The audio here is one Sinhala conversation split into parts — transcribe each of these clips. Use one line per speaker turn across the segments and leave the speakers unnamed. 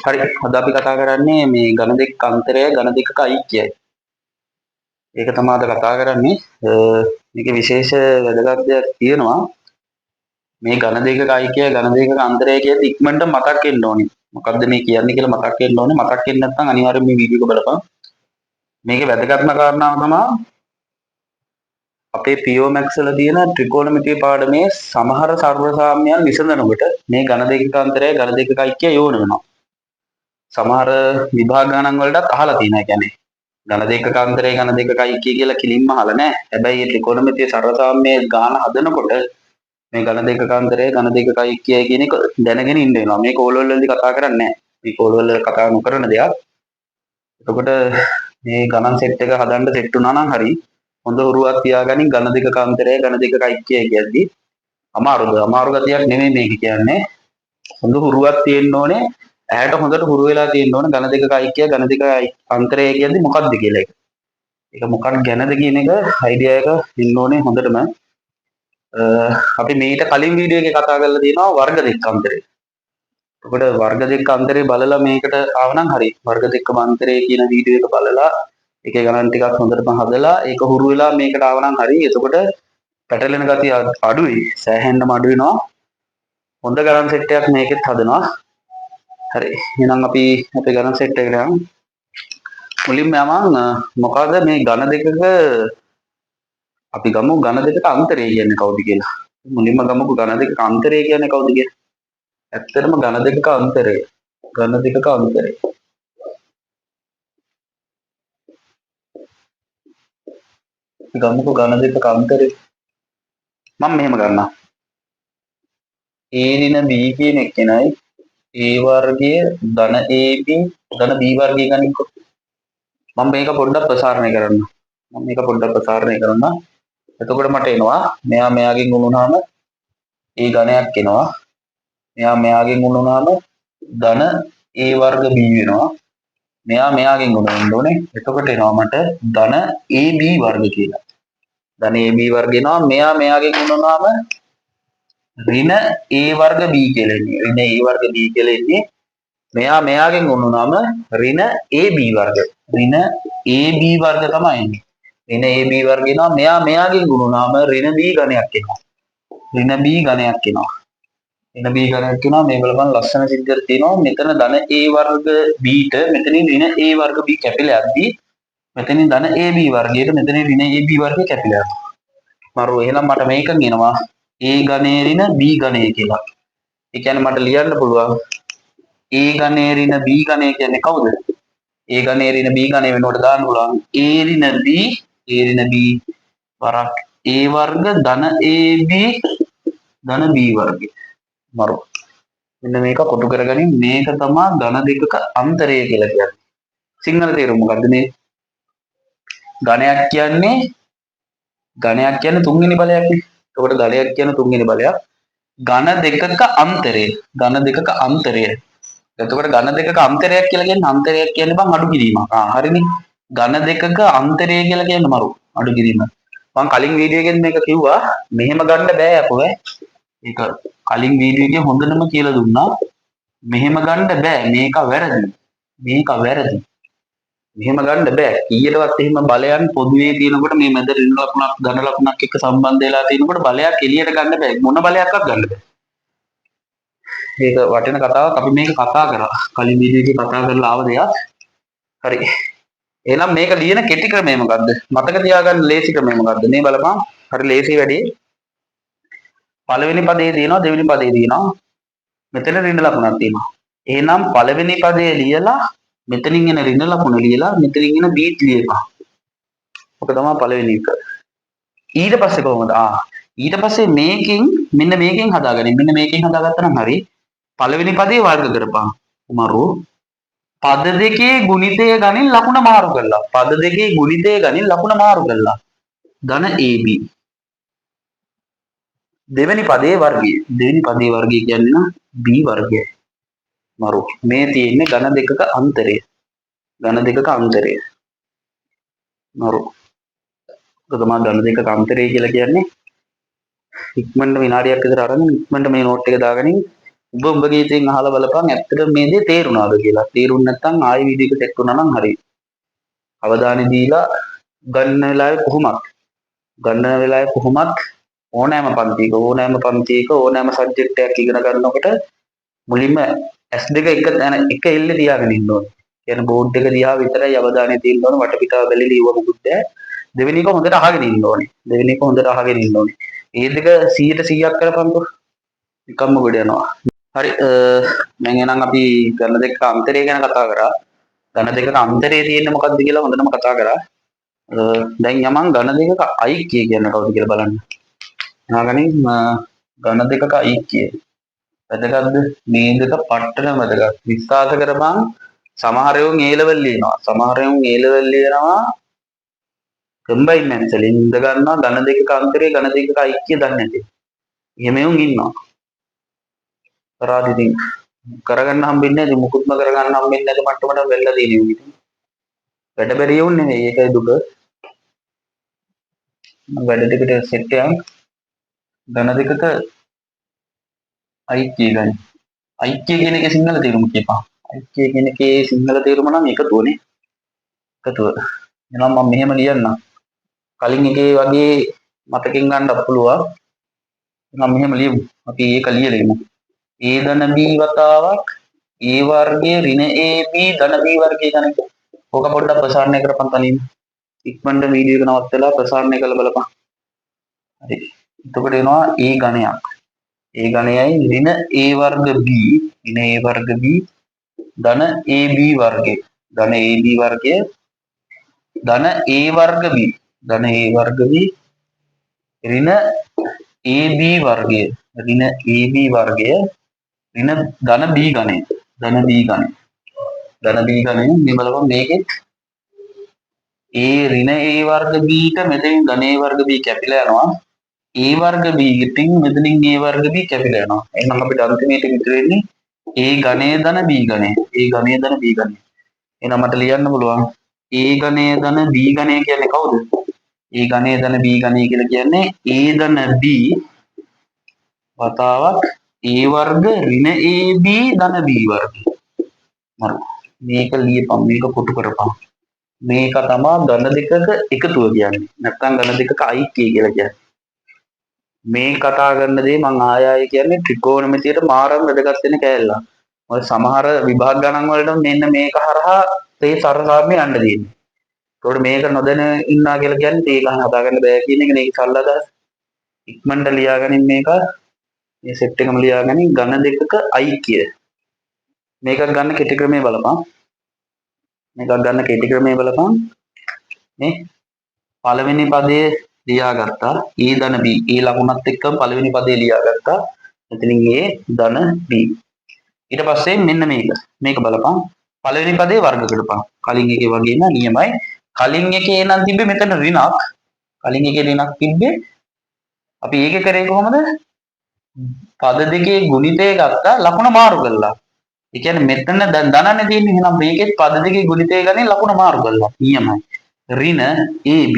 හරි අද අපි කතා කරන්නේ මේ ඝන දෙක අන්තරය ඝන දෙකක ඓක්‍යයයි. ඒක තමයි අද කතා කරන්නේ. මේකේ විශේෂ වැදගත් දෙයක් තියෙනවා. මේ ඝන දෙකක ඓක්‍යය ඝන දෙකක අන්තරය කියද්දි ඉක්මනට මතක් වෙන්න ඕනේ. මොකද්ද මේ කියන්නේ කියලා මතක් වෙන්න ඕනේ. මතක් වෙන්නේ නැත්නම් අනිවාර්යෙන් මේ වීඩියෝ එක බලපන්. මේකේ වැදගත්ම කාරණාව තමයි අපේ PO Max වල තියෙන ත්‍රිකෝණමිතිය පාඩමේ සමහර සර්වසාම්‍යයන් විසඳනකොට මේ ඝන දෙකක අන්තරය ඝන දෙකක ඓක්‍යය යොවන වෙනවා. සමහර විභාග ගණන් වලටත් අහලා තියෙනවා. ඒ කියන්නේ ඝන දෙකක අන්තරය ඝන දෙකක ඓක්‍ය කියලා කිලින්ම අහලා නැහැ. හැබැයි මේ ත්‍රිකෝණමිතිය සර්වසාම්‍යයේ ගාන හදනකොට මේ ඝන දෙකක අන්තරය ඝන දෙකක ඓක්‍යය කියන එක දැනගෙන ඉන්න වෙනවා. මේක ඕලෙවල් වලදී කතා කරන්නේ නැහැ. මේක ඕලෙවල් වල කතා නොකරන දෙයක්. එතකොට මේ ගණන් සෙට් එක හදන්න සෙට් වුණා නම් හරි හොඳ හුරුවක් තියාගනින් ඝන දෙකක අන්තරය ඝන දෙකක ඓක්‍යය කියද්දි අමාරු ගතියක් නෙමෙයි මේක කියන්නේ. හොඳ හුරුවක් තියෙන්න ඕනේ. ඇහැට හොඳට හුරු වෙලා තියෙන්න ඕන ඝන දෙකක ඓක්‍යය ඝන දෙකක අන්තරය කියන්නේ මොකක්ද කියලා එක. ඒක මොකක් ගැනද කියන එක අයිඩියා එක ඉන්න ඕනේ හොඳටම. අපි මීට කලින් වීඩියෝ එකේ කතා කරලා තියෙනවා වර්ග දෙක අන්තරය. එතකොට වර්ග දෙක අන්තරය බලලා මේකට ආවනම් හරි. වර්ග දෙකම අන්තරය කියන වීඩියෝ එක බලලා ඒකේ ගණන් ටිකක් හොඳටම හදලා ඒක හුරු වෙලා මේකට ආවනම් හරි. එතකොට පැටලෙන ගතිය අඩුයි. සෑහෙන්නම අඩු වෙනවා. හොඳ ගණන් සෙට් එකක් මේකෙත් හදනවා. හරි එහෙනම් අපි අපේ ගණන් සෙට් එකට යමු. මුලින්ම යමන් මොකද මේ ඝන දෙකක අපි ගමු ඝන දෙකක අන්තරය කියන්නේ කවුද කියලා. මුලින්ම ගමුකෝ ඝන දෙකක අන්තරය කියන්නේ කවුද කියලා. ඇත්තටම ඝන දෙකක අන්තරය ගමුකෝ ඝන දෙකක අන්තරය මම මෙහෙම ගන්නවා. a ඍණ b කියන එකනයි a වර්ගය ධන ab ධන b වර්ගය ගන්නකො. මම මේක පොඩ්ඩක් ප්‍රසාරණය කරන්න. එතකොට මට එනවා මෙයා මෙයාගෙන් උණුනාම a ඝනයක් එනවා. මෙයා මෙයාගෙන් උණුනාම ධන a වර්ග b වෙනවා. මෙයා මෙයාගෙන් උණුවෙන්න ඕනේ. එතකොට එනවා මට ධන ab වර්ග කියලා. ධන ab වර්ග එනවා. මෙයා මෙයාගෙන් උණුනාම ඍණ a වර්ග b කියලා එන්නේ. ඍණ a වර්ග b කියලා එන්නේ. මෙයා මෙයාගෙන් උණුනාම ඍණ ab වර්ග. ඍණ ab වර්ග තමයි එන්නේ. ඍණ ab වර්ග එනවා. මෙයා මෙයාගෙන් උණුනාම ඍණ b ඝනයක් එනවා. ඍණ b ඝනයක් එනවා. ඍණ b ඝනයක් එනවා. මේ බලපන් ලස්සන සිද්ධියක් තියෙනවා. මෙතන ධන a වර්ග b ට මෙතනින් ඍණ a වර්ග b කැපිලා යද්දී මෙතනින් ධන ab වර්ගයට මෙතනින් ඍණ ab වර්ගය කැපිලා යනවා. මරු එහෙනම් මට මේකෙන් එනවා a ඝනය ඍණ b ඝනය කියලා. ඒ කියන්නේ මට ලියන්න පුළුවන් a ඝනය ඍණ b ඝනය කියන්නේ කවුද? a ඝනය ඍණ b ඝනය වෙනකොට දාන්න පුළුවන් a ඍණ b වරක් a වර්ග ධන ab ධන b වර්ගය. මරු. මෙන්න මේක කොටු කරගනින් මේක තමයි ඝන දෙකක අන්තරය කියලා කියන්නේ. සිංහල තේරුම මොකද්ද මේ? ඝනයක් කියන්නේ තුන්වෙනි බලයක් නේ. එතකොට ඝනයක් කියන්නේ තුන්වෙනි බලයක්. ඝන දෙකක අන්තරය. එතකොට ඝන දෙකක අන්තරයක් කියලා කියන්නේ අන්තරයක් කියන්නේ බං අඩු කිරීමක්. හරිනේ. ඝන දෙකක අන්තරය කියලා කියන්නේ මරු අඩු කිරීම. මම කලින් වීඩියෝ එකෙන් මේක කිව්වා මෙහෙම ගන්න බෑ අපෝ ඈ. ඒක කලින් වීඩියෝ එකේ හොඳටම කියලා දුන්නා. මෙහෙම ගන්න බෑ. මේක වැරදි. මෙහෙම ගන්න බෑ. ඊයටවත් එහෙම බලයන් පොදුවේ තියෙනකොට මේ මැද ඍණ ලකුණක් ධන ලකුණක් එක්ක සම්බන්ධ වෙලා තියෙනකොට බලයක් එළියට ගන්න බෑ. මොන බලයක්වත් ගන්න බෑ. ඒක වටින කතාවක්. අපි මේක කතා කරා. කලින් වීඩියෝ එකේ කතා කරලා ආව දෙයක්. හරි. එහෙනම් මේක ලියන කෙටි ක්‍රමය මොකද්ද? මතක තියාගන්න ලේසි ක්‍රමය මොකද්ද? මේ බලපන්. හරි ලේසි වැඩි. පළවෙනි පදේ තියෙනවා දෙවෙනි පදේ තියෙනවා. මෙතන ඍණ ලකුණක් තියෙනවා. එහෙනම් පළවෙනි පදේ ලියලා මෙතනින් එන ඍණ ලකුණ ලියලා මෙතනින් එන බීට් ලියපන්. ඔක තමයි පළවෙනි එක. ඊට පස්සේ කොහොමද? ඊට පස්සේ මෙන්න මේකෙන් හදාගනින්. මෙන්න මේකෙන් හදාගත්තා නම් හරි. පළවෙනි පදේ වර්ග කරපන්. උමරු පද දෙකේ ගුණිතය ගනින් ලකුණ මාරු කරලා. ධන AB. දෙවෙනි පදේ වර්ගය. කියන්නේ නම් B වර්ගය. මරු මේ තියෙන්නේ ඝන දෙකක අන්තරය. මරු ඒක තමයි ඝන දෙකක අන්තරය කියලා කියන්නේ. ඉක්මනට විනාඩියක් විතර අරගෙන ඉක්මනට මේ නෝට් එක දාගනින් උඹගේ ඉතින් අහලා බලපන් ඇත්තට මේ දේ තේරුණාද කියලා. තේරුම් නැත්නම් ආයෙ වීඩියෝ එක සෙට් වුණා නම් හරියි. අවධානය දීලා ගන්න වෙලාවේ කොහොමත් ඕනෑම පන්තියක ඕනෑම සබ්ජෙක්ට් එකක් ඉගෙන ගන්නකොට මුලින්ම S2 එක එල්ලේ තියාගෙන ඉන්න ඕනේ. කියන්නේ බෝඩ් එක දිහා විතරයි අවධානය තියෙන්න ඕනේ. වටපිටාව බැලී ලියුව මොකුත් බෑ. දෙවෙනි එක හොඳට අහගෙන ඉන්න ඕනේ. ඒ දෙක 100%ක් කරපන්කෝ. නිකම්ම ගොඩ යනවා. හරි දැන් එහෙනම් අපි ගණ දෙක අන්තරය ගැන කතා කරා. ගණ දෙකක අන්තරය තියෙන්නේ මොකක්ද කියලා හොඳටම කතා කරා. දැන් යමන් ගණ දෙකක ඓක්‍යය කියන්නේ කවුද කියලා බලන්න. නාගණින් ගණ දෙකක ඓක්‍යය. වැදගත්ද? මේ දෙක පට්ටම වැදගත්. විශ්වාස කරපන් සමහර යෝන් A level ලියනවා. කම්බයින් මැත්ස්වලින් ඉඳ ගන්නවා ගණ දෙකක අන්තරය ගණ දෙකක ඓක්‍යය දන්නේ නැති. එහෙම යෝන් ඉන්නවා. කරාද ඉතින් කරගන්න හම්බෙන්නේ නැති මුකුත්ම කරගන්න හම්බෙන්නේ නැති මට්ටමට වෙල්ලා තියෙන යෝන් ඉතින්. වැඩ බැරි යෝන් නෙවෙයි ඒකයි දුක. වැඩ ටිකට සෙට් එකක් ගණ දෙකක ඓක්‍යය ගන්න. ඓක්‍යය කියන එකේ සිංහල තේරුම කියපන්. ඓක්‍යය කියන එකේ සිංහල තේරුම නම් එකතුවනේ. එකතුව. එහෙනම් මම මෙහෙම ලියන්නම්. කලින් එකේ වගේ මතකෙන් ගන්නත් පුළුවන්. මම මෙහෙම ලියමු. අපි ඒක ලියලා A ධන B වතාවක් A වර්ගයේ ඍණ AB ධන B වර්ගය ගන්න. ඕක පොඩ්ඩක් ප්‍රසාරණය කරපන් තනියම. ඉක්මනට වීඩියෝ එක නවත්තලා ප්‍රසාරණය කරලා බලපන්. හරි. එතකොට එනවා A ඝණයක්. A ඝණයයි ඍණ A වර්ග B ධන AB වර්ගය. ධන AB වර්ගය ධන A වර්ග B ඍණ AB වර්ගය ඍණ ධන B ඝණය. ධන B ඝණය මේ බලපන් මේකෙත් A ඍණ A වර්ග B ට මෙතනින් ධන A වර්ග B කැපිලා යනවා. A වර්ග B ගෙටින් මෙතනින් A වර්ග B කැපිලා යනවා. එහෙනම් අපිට අන්තිමේට ඉතුරු වෙන්නේ A ඝණය ධන B ඝණය. එහෙනම් මට ලියන්න පුළුවන් A ඝණය ධන B ඝණය කියන්නේ කවුද? A ඝණය ධන B ඝණය කියලා කියන්නේ A ධන B වතාවක් A වර්ග ඍණ AB ධන B වර්ගය. මරු. මේක ලියපන් මේක කොටු කරපන්. මේක තමයි ධන දෙකක එකතුව කියන්නේ. නැත්නම් ධන දෙකක ඓක්‍යය කියලා කියන්නේ. මේ කතා කරන දේ මම ආයෙ කියන්නේ ත්‍රිකෝණමිතියට මාරම වැදගත් වෙන කෑල්ලක්. මොකද සමහර විභාග ගණන් වලට මෙන්න මේක හරහා තේ සරසාරනේ යන්න දෙන්නේ. ඒකට මේක නොදැන ඉන්නා කියලා කියන්නේ තේ ගහන හදා ගන්න බෑ කියන එක නේ සල්ල අදහස්. ඉක්මනට ලියාගනින් මේක මේ සෙට් එකම ලියාගනින් ඝන දෙකක ඓක්‍යය. මේකක් ගන්න කෙටි ක්‍රමයේ බලපන්. මේ පළවෙනි පදයේ ලියාගත්තා A ධන B. A ලකුණත් එක්කම පළවෙනි පදේ ලියාගත්තා. එතනින් A ධන B. ඊට පස්සේ මෙන්න මේක බලපන්. පළවෙනි පදේ වර්ග කරපන්. කලින් එකේ වගේම නියමයි. කලින් එකේ නම් තිබ්බේ මෙතන ඍණක්. තිබ්බේ. අපි ඒක කරේ කොහොමද? පද දෙකේ ගුණිතය ගත්තා ලකුණ මාරු කළා. ඒ කියන්නේ මෙතන දැන් ධනනේ තියෙන්නේ. එහෙනම් මේකෙත් පද දෙකේ ගුණිතය ගන්නේ ලකුණ මාරු කළා. නියමයි. ඍණ AB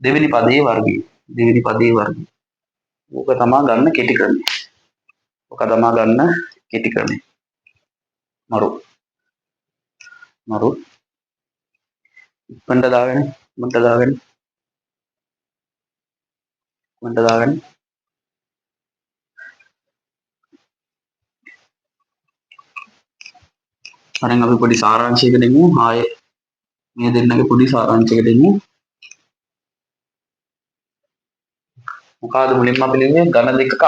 දෙවෙනි පදයේ වර්ගය. ඕක තමයි ගන්න කෙටි ක්‍රමය. මරු. ඉක්මනට දාගෙන. අරන් අපි පොඩි සාරාංශයකට දෙමු. ආයේ මේ දෙන්නගේ පොඩි සාරාංශයකට දෙමු. මොකද මුලින්ම අපි ලියන්නේ ඝන දෙකක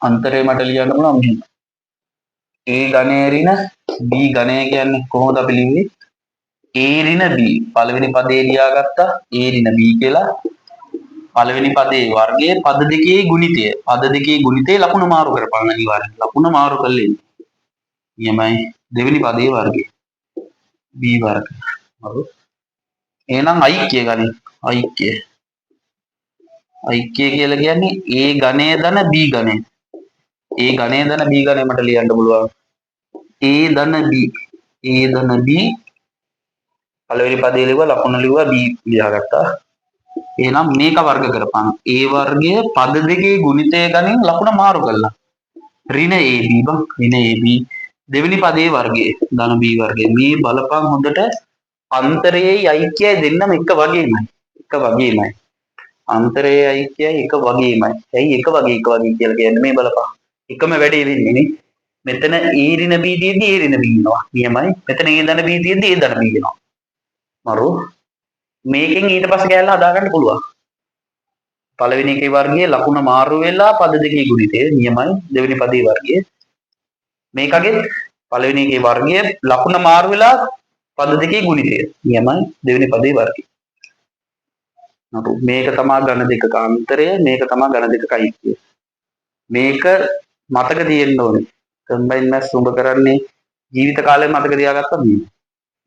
අන්තරය මට ලියන්න පුළුවන් මෙහෙම. A ඝණය ඍණ B ඝණය කියන්නේ කොහොමද අපි ලියන්නේ? A ඍණ B පළවෙනි පදේ ලියාගත්තා A ඍණ B කියලා. පළවෙනි පදේ වර්ගයේ පද දෙකේ ගුණිතය ලකුණු මාරු කරපන් අනිවාර්යෙන්. ලකුණ මාරු කළේ. නියමයි. දෙවෙනි පදේ වර්ගය B වර්ග. හරි. එහෙනම් ඓක්‍යය ගනි. ඓක්‍යය කියලා කියන්නේ A ඝණය ධන B ඝණය. මට ලියන්න පුළුවන්. A ධන B පළවෙනි පදේ ලිව්වා ලකුණ ලිව්වා B ලියාගත්තා. එහෙනම් මේක වර්ග කරපන්. A වර්ගය පද දෙකේ ගුණිතය ගනින් ලකුණ මාරු කරලා. ඍණ AB බං ඍණ AB දෙවෙනි පදයේ වර්ගය ධන B වර්ගය. මේ බලපන් හොඳට අන්තරයේ ඓක්‍යයි දෙන්නම එක වගේමයි. එක වගේමයි. අන්තරයේ ඓක්‍යයි එක වගේමයි. ඇයි එක වගේ කියලා කියන්නේ මේ බලපන්. එකම වැඩේ වෙන්නේ නේ. මෙතන A ඍණ B තියෙද්දි A ඍණ B වෙනවා. නියමයි. මෙතන A ධන B තියෙද්දි A ධන B වෙනවා. මරු මේකෙන් ඊට පස්සේ ගෑල්ල හදාගන්න පුළුවන්. පළවෙනි එකේ වර්ගයේ ලකුණ මාරු වෙලා පද දෙකේ ගුණිතය නියමයි. දෙවෙනි පදයේ වර්ගය මේකගේ පළවෙනි එකේ වර්ගය ලකුණ මාරු වෙලා පද දෙකේ ගුණිතය නියමයි. දෙවෙනි පදයේ වර්ගය. මේක තමයි ඝන දෙකක අන්තරය. මේක තමයි ඝන දෙකක ඓක්‍යය. මේක මතක තියෙන්න ඕනේ. කම්බයින් මැස් උඹ කරන්නේ ජීවිත කාලෙ මතක තියාගත්තොත්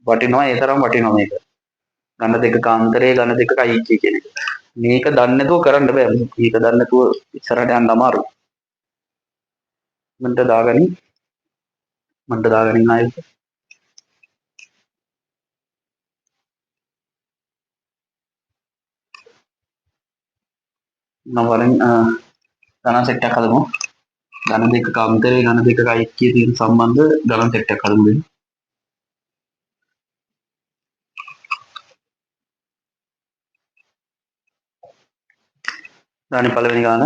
වටිනවා. ඒ තරම් වටිනවා මේක. ඝන දෙකක අන්තරය ඝන දෙකක ඓක්‍යය කියන එක. මේක දන්නේ නැතුව කරන්න බෑ. මේක දන්නේ නැතුව ඉස්සරහට යන්න අමාරුයි. මන්ට දාගනින් ආයෙත් නම් වලින් ගණන් සෙට් එකක් හදමු. ඝන දෙකක අන්තරය ඝන දෙකක ඓක්‍යය තියෙන සම්බන්ධ ගණන් සෙට් එකක් හදමු. දානි පළවෙනි ගාන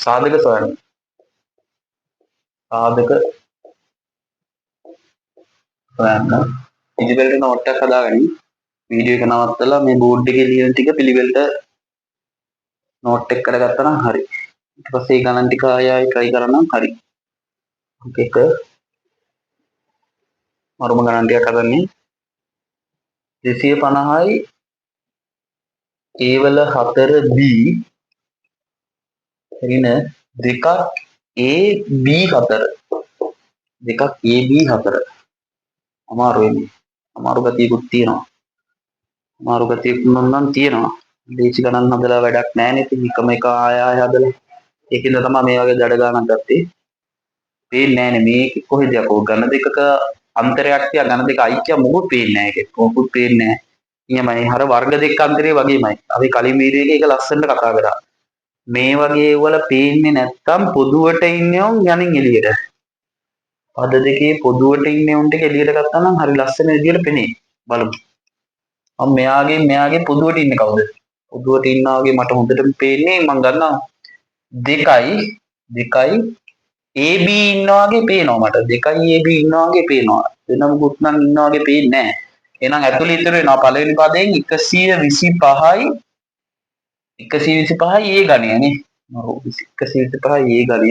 සාධක සොයන්න. සාධක හොයන්න. පිළිවෙලට නෝට් එකක් හදාගනින්. වීඩියෝ එක නවත්තලා මේ බෝඩ් එකේ ලියන ටික පිළිවෙලට නෝට් එක කරගත්තා නම් හරි. ඊට පස්සේ ඒ ගණන් ටික ආයෙ try කරනම් හරි. එක මරුම ගණන් ටිකක් හදන්නේ 250යි A වල 4B ඍණ දෙකක් AB4 දෙකක් AB4 අමාරු වෙන්නේ. අමාරු ගතියකුත් තියෙනවා. අමාරු ගතියකුත් නම් තියෙනවා. දේශි ගණන් හදලා වැඩක් නැහැ නේ. ඉතින් එක ආය හදලා. ඒකින්ද තමයි මේ වගේ දඩ ගණන් ගත්තේ. පේන්නේ නැහැනේ මේක කොහෙද යකෝ ඝන දෙකක අන්තරයක් තියා ඝන දෙක ඓක්‍ය මොකුත් පේන්නේ නැහැ ඒකේ. මොකුත් පේන්නේ නැහැ. නියමයි. අර වර්ග දෙක අන්තරේ වගේමයි. අපි කලින් වීඩියෝ එකේ ඒක ලස්සනට කතා කරා. මේ වගේ වල පේන්නේ නැත්තම් පොදුවට ඉන්නේ යනින් එළියට. පද දෙකේ පොදුවට ඉන්නේ උන්ට එළියට ගත්තා නම් හරි ලස්සන විදියට පෙනේ. බලමු. මම මෙයාගේ පොදුවට ඉන්නේ කවුද? පොදුවට ඉන්නා වගේ මට හොඳටම පේන්නේ මම ගන්නවා 2යි AB ඉන්නා වගේ පේනවා මට. 2යි AB ඉන්නා වගේ පේනවා. වෙන මොකුත් නම් ඉන්නා වගේ පේන්නේ නැහැ. එහෙනම් ඇතුළේ ඉතුරු වෙනවා පළවෙනි පදයෙන් 125යි 125යි A ගණය නේ. ඔව් 125යි A ගණය.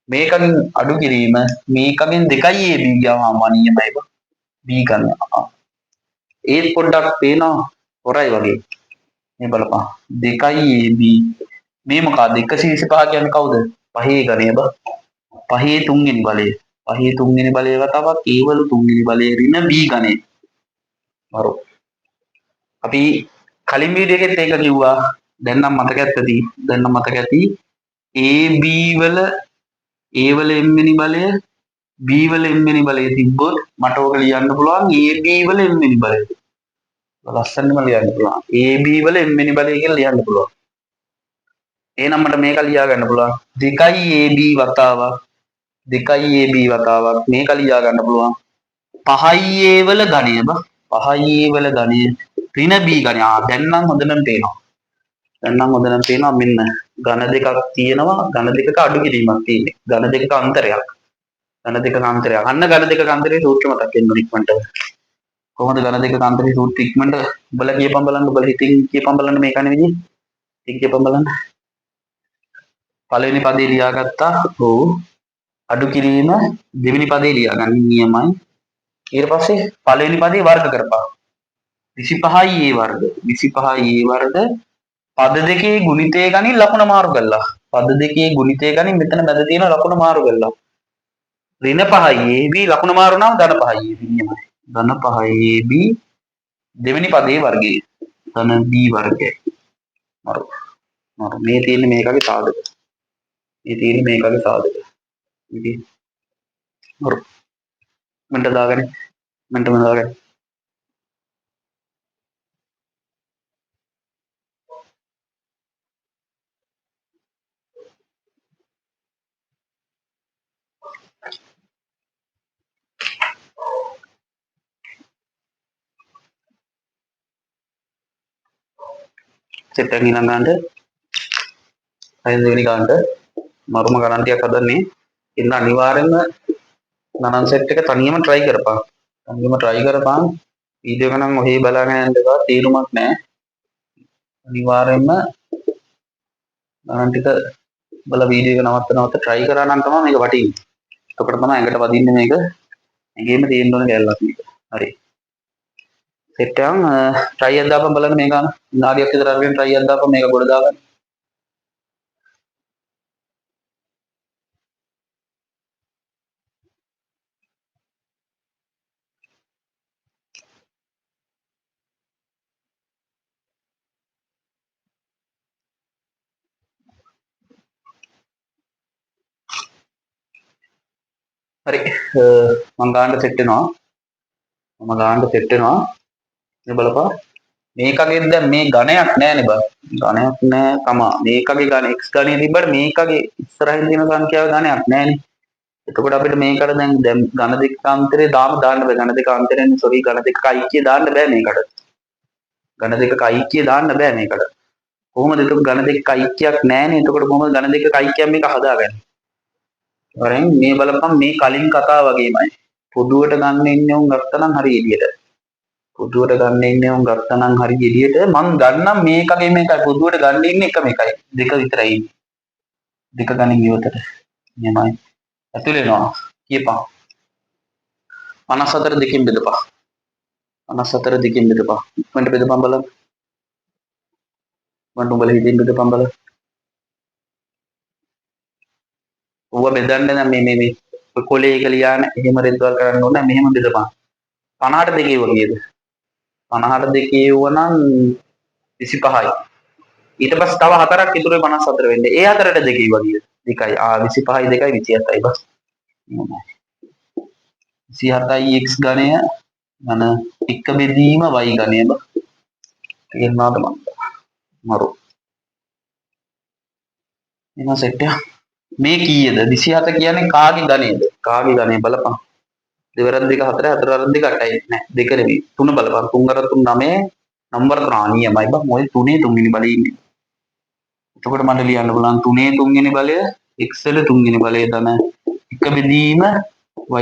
මේකෙන් අඩු කිරීම මේකෙන් 2යි AB ගියාම අනියමයි B ගණය. ඒත් පොඩ්ඩක් පේනවා හොරයි වගේ. මේ බලපන් 2යි AB මේ මොකක්ද 125 කියන්නේ කවුද? පහේ ගණය බා. පහේ තුන්වෙනි බලය. පහේ තුන්වෙනි බලය වතාවක් A වල තුන්වෙනි බලය ඍණ B ගණය. මරු. අපි කලින් වීඩියෝ එකෙත් ඒක කිව්වා. දැන් නම් මතක ඇත්තදී. AB වල A වල m වෙනි බලය B වල m වෙනි බලය තිබ්බොත් මට ඕක ලියන්න පුළුවන් AB වල m වෙනි බලය. ලස්සනම ලියන්න පුළුවන්. AB වල m වෙනි බලය කියලා ලියන්න පුළුවන්. එහෙනම් මට මේක ලියා ගන්න පුළුවන් 2යි AB වතාවක් 2යි AB වතාවක් මේක ලියා ගන්න පුළුවන් 5යි A වල ඝණය බා 5යි A වල ඝණය ඍණ B ඝණය. දැන් නම් හොඳටම පේනවා. මෙන්න ඝන දෙකක් තියෙනවා. ඝන දෙකක අඩු කිරීමක් තියෙන්නේ. ඝන දෙකක අන්තරයක්. අන්න ඝන දෙකක අන්තරයේ සූත්‍රය මතක් වෙන්න ඉක්මනට. කොහොමද ඝන දෙකක අන්තරයේ සූත්‍රය ඉක්මනට ඔබලා කියපම් බලන්න. ඔබලා හිතින් කියපම් බලන්න මේ කන්නේ විදිහ. ඉතින් කියපම් බලන්න. පළවෙනි පදේ ලියාගත්තා. ඔව්. අඩු කිරීම දෙවෙනි පදේ ලියාගන්න නියමයි. ඊට පස්සේ පළවෙනි පදේ වර්ග කරපන්. 25යි A වර්ග. 25යි A වර්ග පද දෙකේ ගුණිතය ගනින් ලකුණ මාරු කළා. පද දෙකේ ගුණිතය ගනින් මෙතන මැද තියෙන ලකුණ මාරු කළා. ඍණ 5යි AB ලකුණ මාරු නම් ධන 5යි AB නියමයි. ධන 5යි AB දෙවෙනි පදේ වර්ගය. ධන B වර්ගය. මරු. මේ තියෙන්නේ මේකගේ සාධක. ඉතින් මරු. මන්ට දාගන්න. සෙට් එකක් ඊළඟ ගන්නට 6 වෙනි ගන්නට මරුම ගණන් ටිකක් හදන්නේ. ඉන්න අනිවාර්යෙන්ම ගණන් සෙට් එක තනියම try කරපන්. තනියම try කරපන්. වීඩියෝ එක නම් ඔහේ බලාගෙන යන්න එපා. තේරුමක් නැහැ. අනිවාර්යෙන්ම ගණන් ටික බලලා වීඩියෝ එක නවත්ත try කරා නම් තමයි මේක වටින්නේ. එතකොට තමයි ඇඟට වදින්නේ මේක. ඇඟේම තියෙන්න ඕන ගැල්ලක් මේක. හරි. සෙට් එකක් try එකක් දාපන් බලන්න මේ ගන්න. විනාඩියක් විතර අරගෙන try එකක් දාපන් මේක ගොඩ දාගන්න. හරි. මම ගන්න සෙට් වෙනවා. මම ගන්න සෙට් වෙනවා. මේ බලපන්. මේකගේ දැන් මේ ගණයක් නැහැනේ බං. ගණයක් නැහැ තමා. මේකගේ ගණ x ගණය තිබ්බට මේකගේ ඉස්සරහින් තියෙන සංඛ්‍යාව ගණයක් නැහැනේ. එතකොට අපිට මේකට දැන් ඝන දෙකාන්තරේ දාන්න බෑ. ඝන දෙකාන්තරෙන් සෝරි ඝන දෙකක ඓක්‍ය දාන්න බෑ මේකට. ඝන දෙකක ඓක්‍ය දාන්න බෑ මේකට. කොහොමද එතකොට ඝන දෙකක ඓක්‍යයක් නැහැනේ. එතකොට කොහොමද ඝන දෙකක ඓක්‍යයක් මේක හදාගන්නේ? වරෙන් මේ බලපන් මේ කලින් කතාව වගේමයි. පොදුවට ගන්න ඉන්නේ උන් ගත්තනම් හරි එළියට. පොදුවට ගන්න ඉන්නේ උන් ගත්තනම් හරි එළියට. මං ගන්නම් මේකගේ මේකයි පොදුවට ගන්න ඉන්නේ එක මේකයි. දෙක විතරයි ඉන්නේ. දෙක ගණන් ඉවතට. මෙහෙමයි. ඇතුල් වෙනවා. කියපන්. 54 දෙකෙන් බෙදපන්. 54 දෙකෙන් බෙදපන්. ඉක්මනට බෙදපන් බලන්න. මම උඹලා හිතින් බෙදපන් බලන්න. ඌව බෙදන්න නම් මේ කොලේ එක ලියාන එහෙම රෙද්දවල් කරන්න ඕනේ මෙහෙම බෙදපන් 58 දෙකේ වගේද 58 දෙකේ වුණනම් 25යි ඊට පස්සේ තව හතරක් ඉතුරුයි 54 වෙන්නේ ඒ හතරට දෙකේ වගේද දෙකයි 25යි දෙකයි 27යි බස් 27යි x ගණය මන එක බෙදීම y ගණය බ තේරෙනවද මන්ද මරු එන සෙට් එක මේ කීයද 27 කියන්නේ කාගේ ගණයද කාගේ ගණය බලපන් දෙවරක් දෙක හතර හතරවරක් දෙක අටයි නෑ දෙක නෙවෙයි තුන බලපන් තුන් වරක් තුන 9 නම්බර 3 නියමයි බං ඔය තුනේ තුන්වෙනි බලේ ඉන්නේ එතකොට මට ලියන්න පුළුවන් තුනේ තුන්වෙනි බලය x වල තුන්වෙනි බලය තමයි එක බෙදීම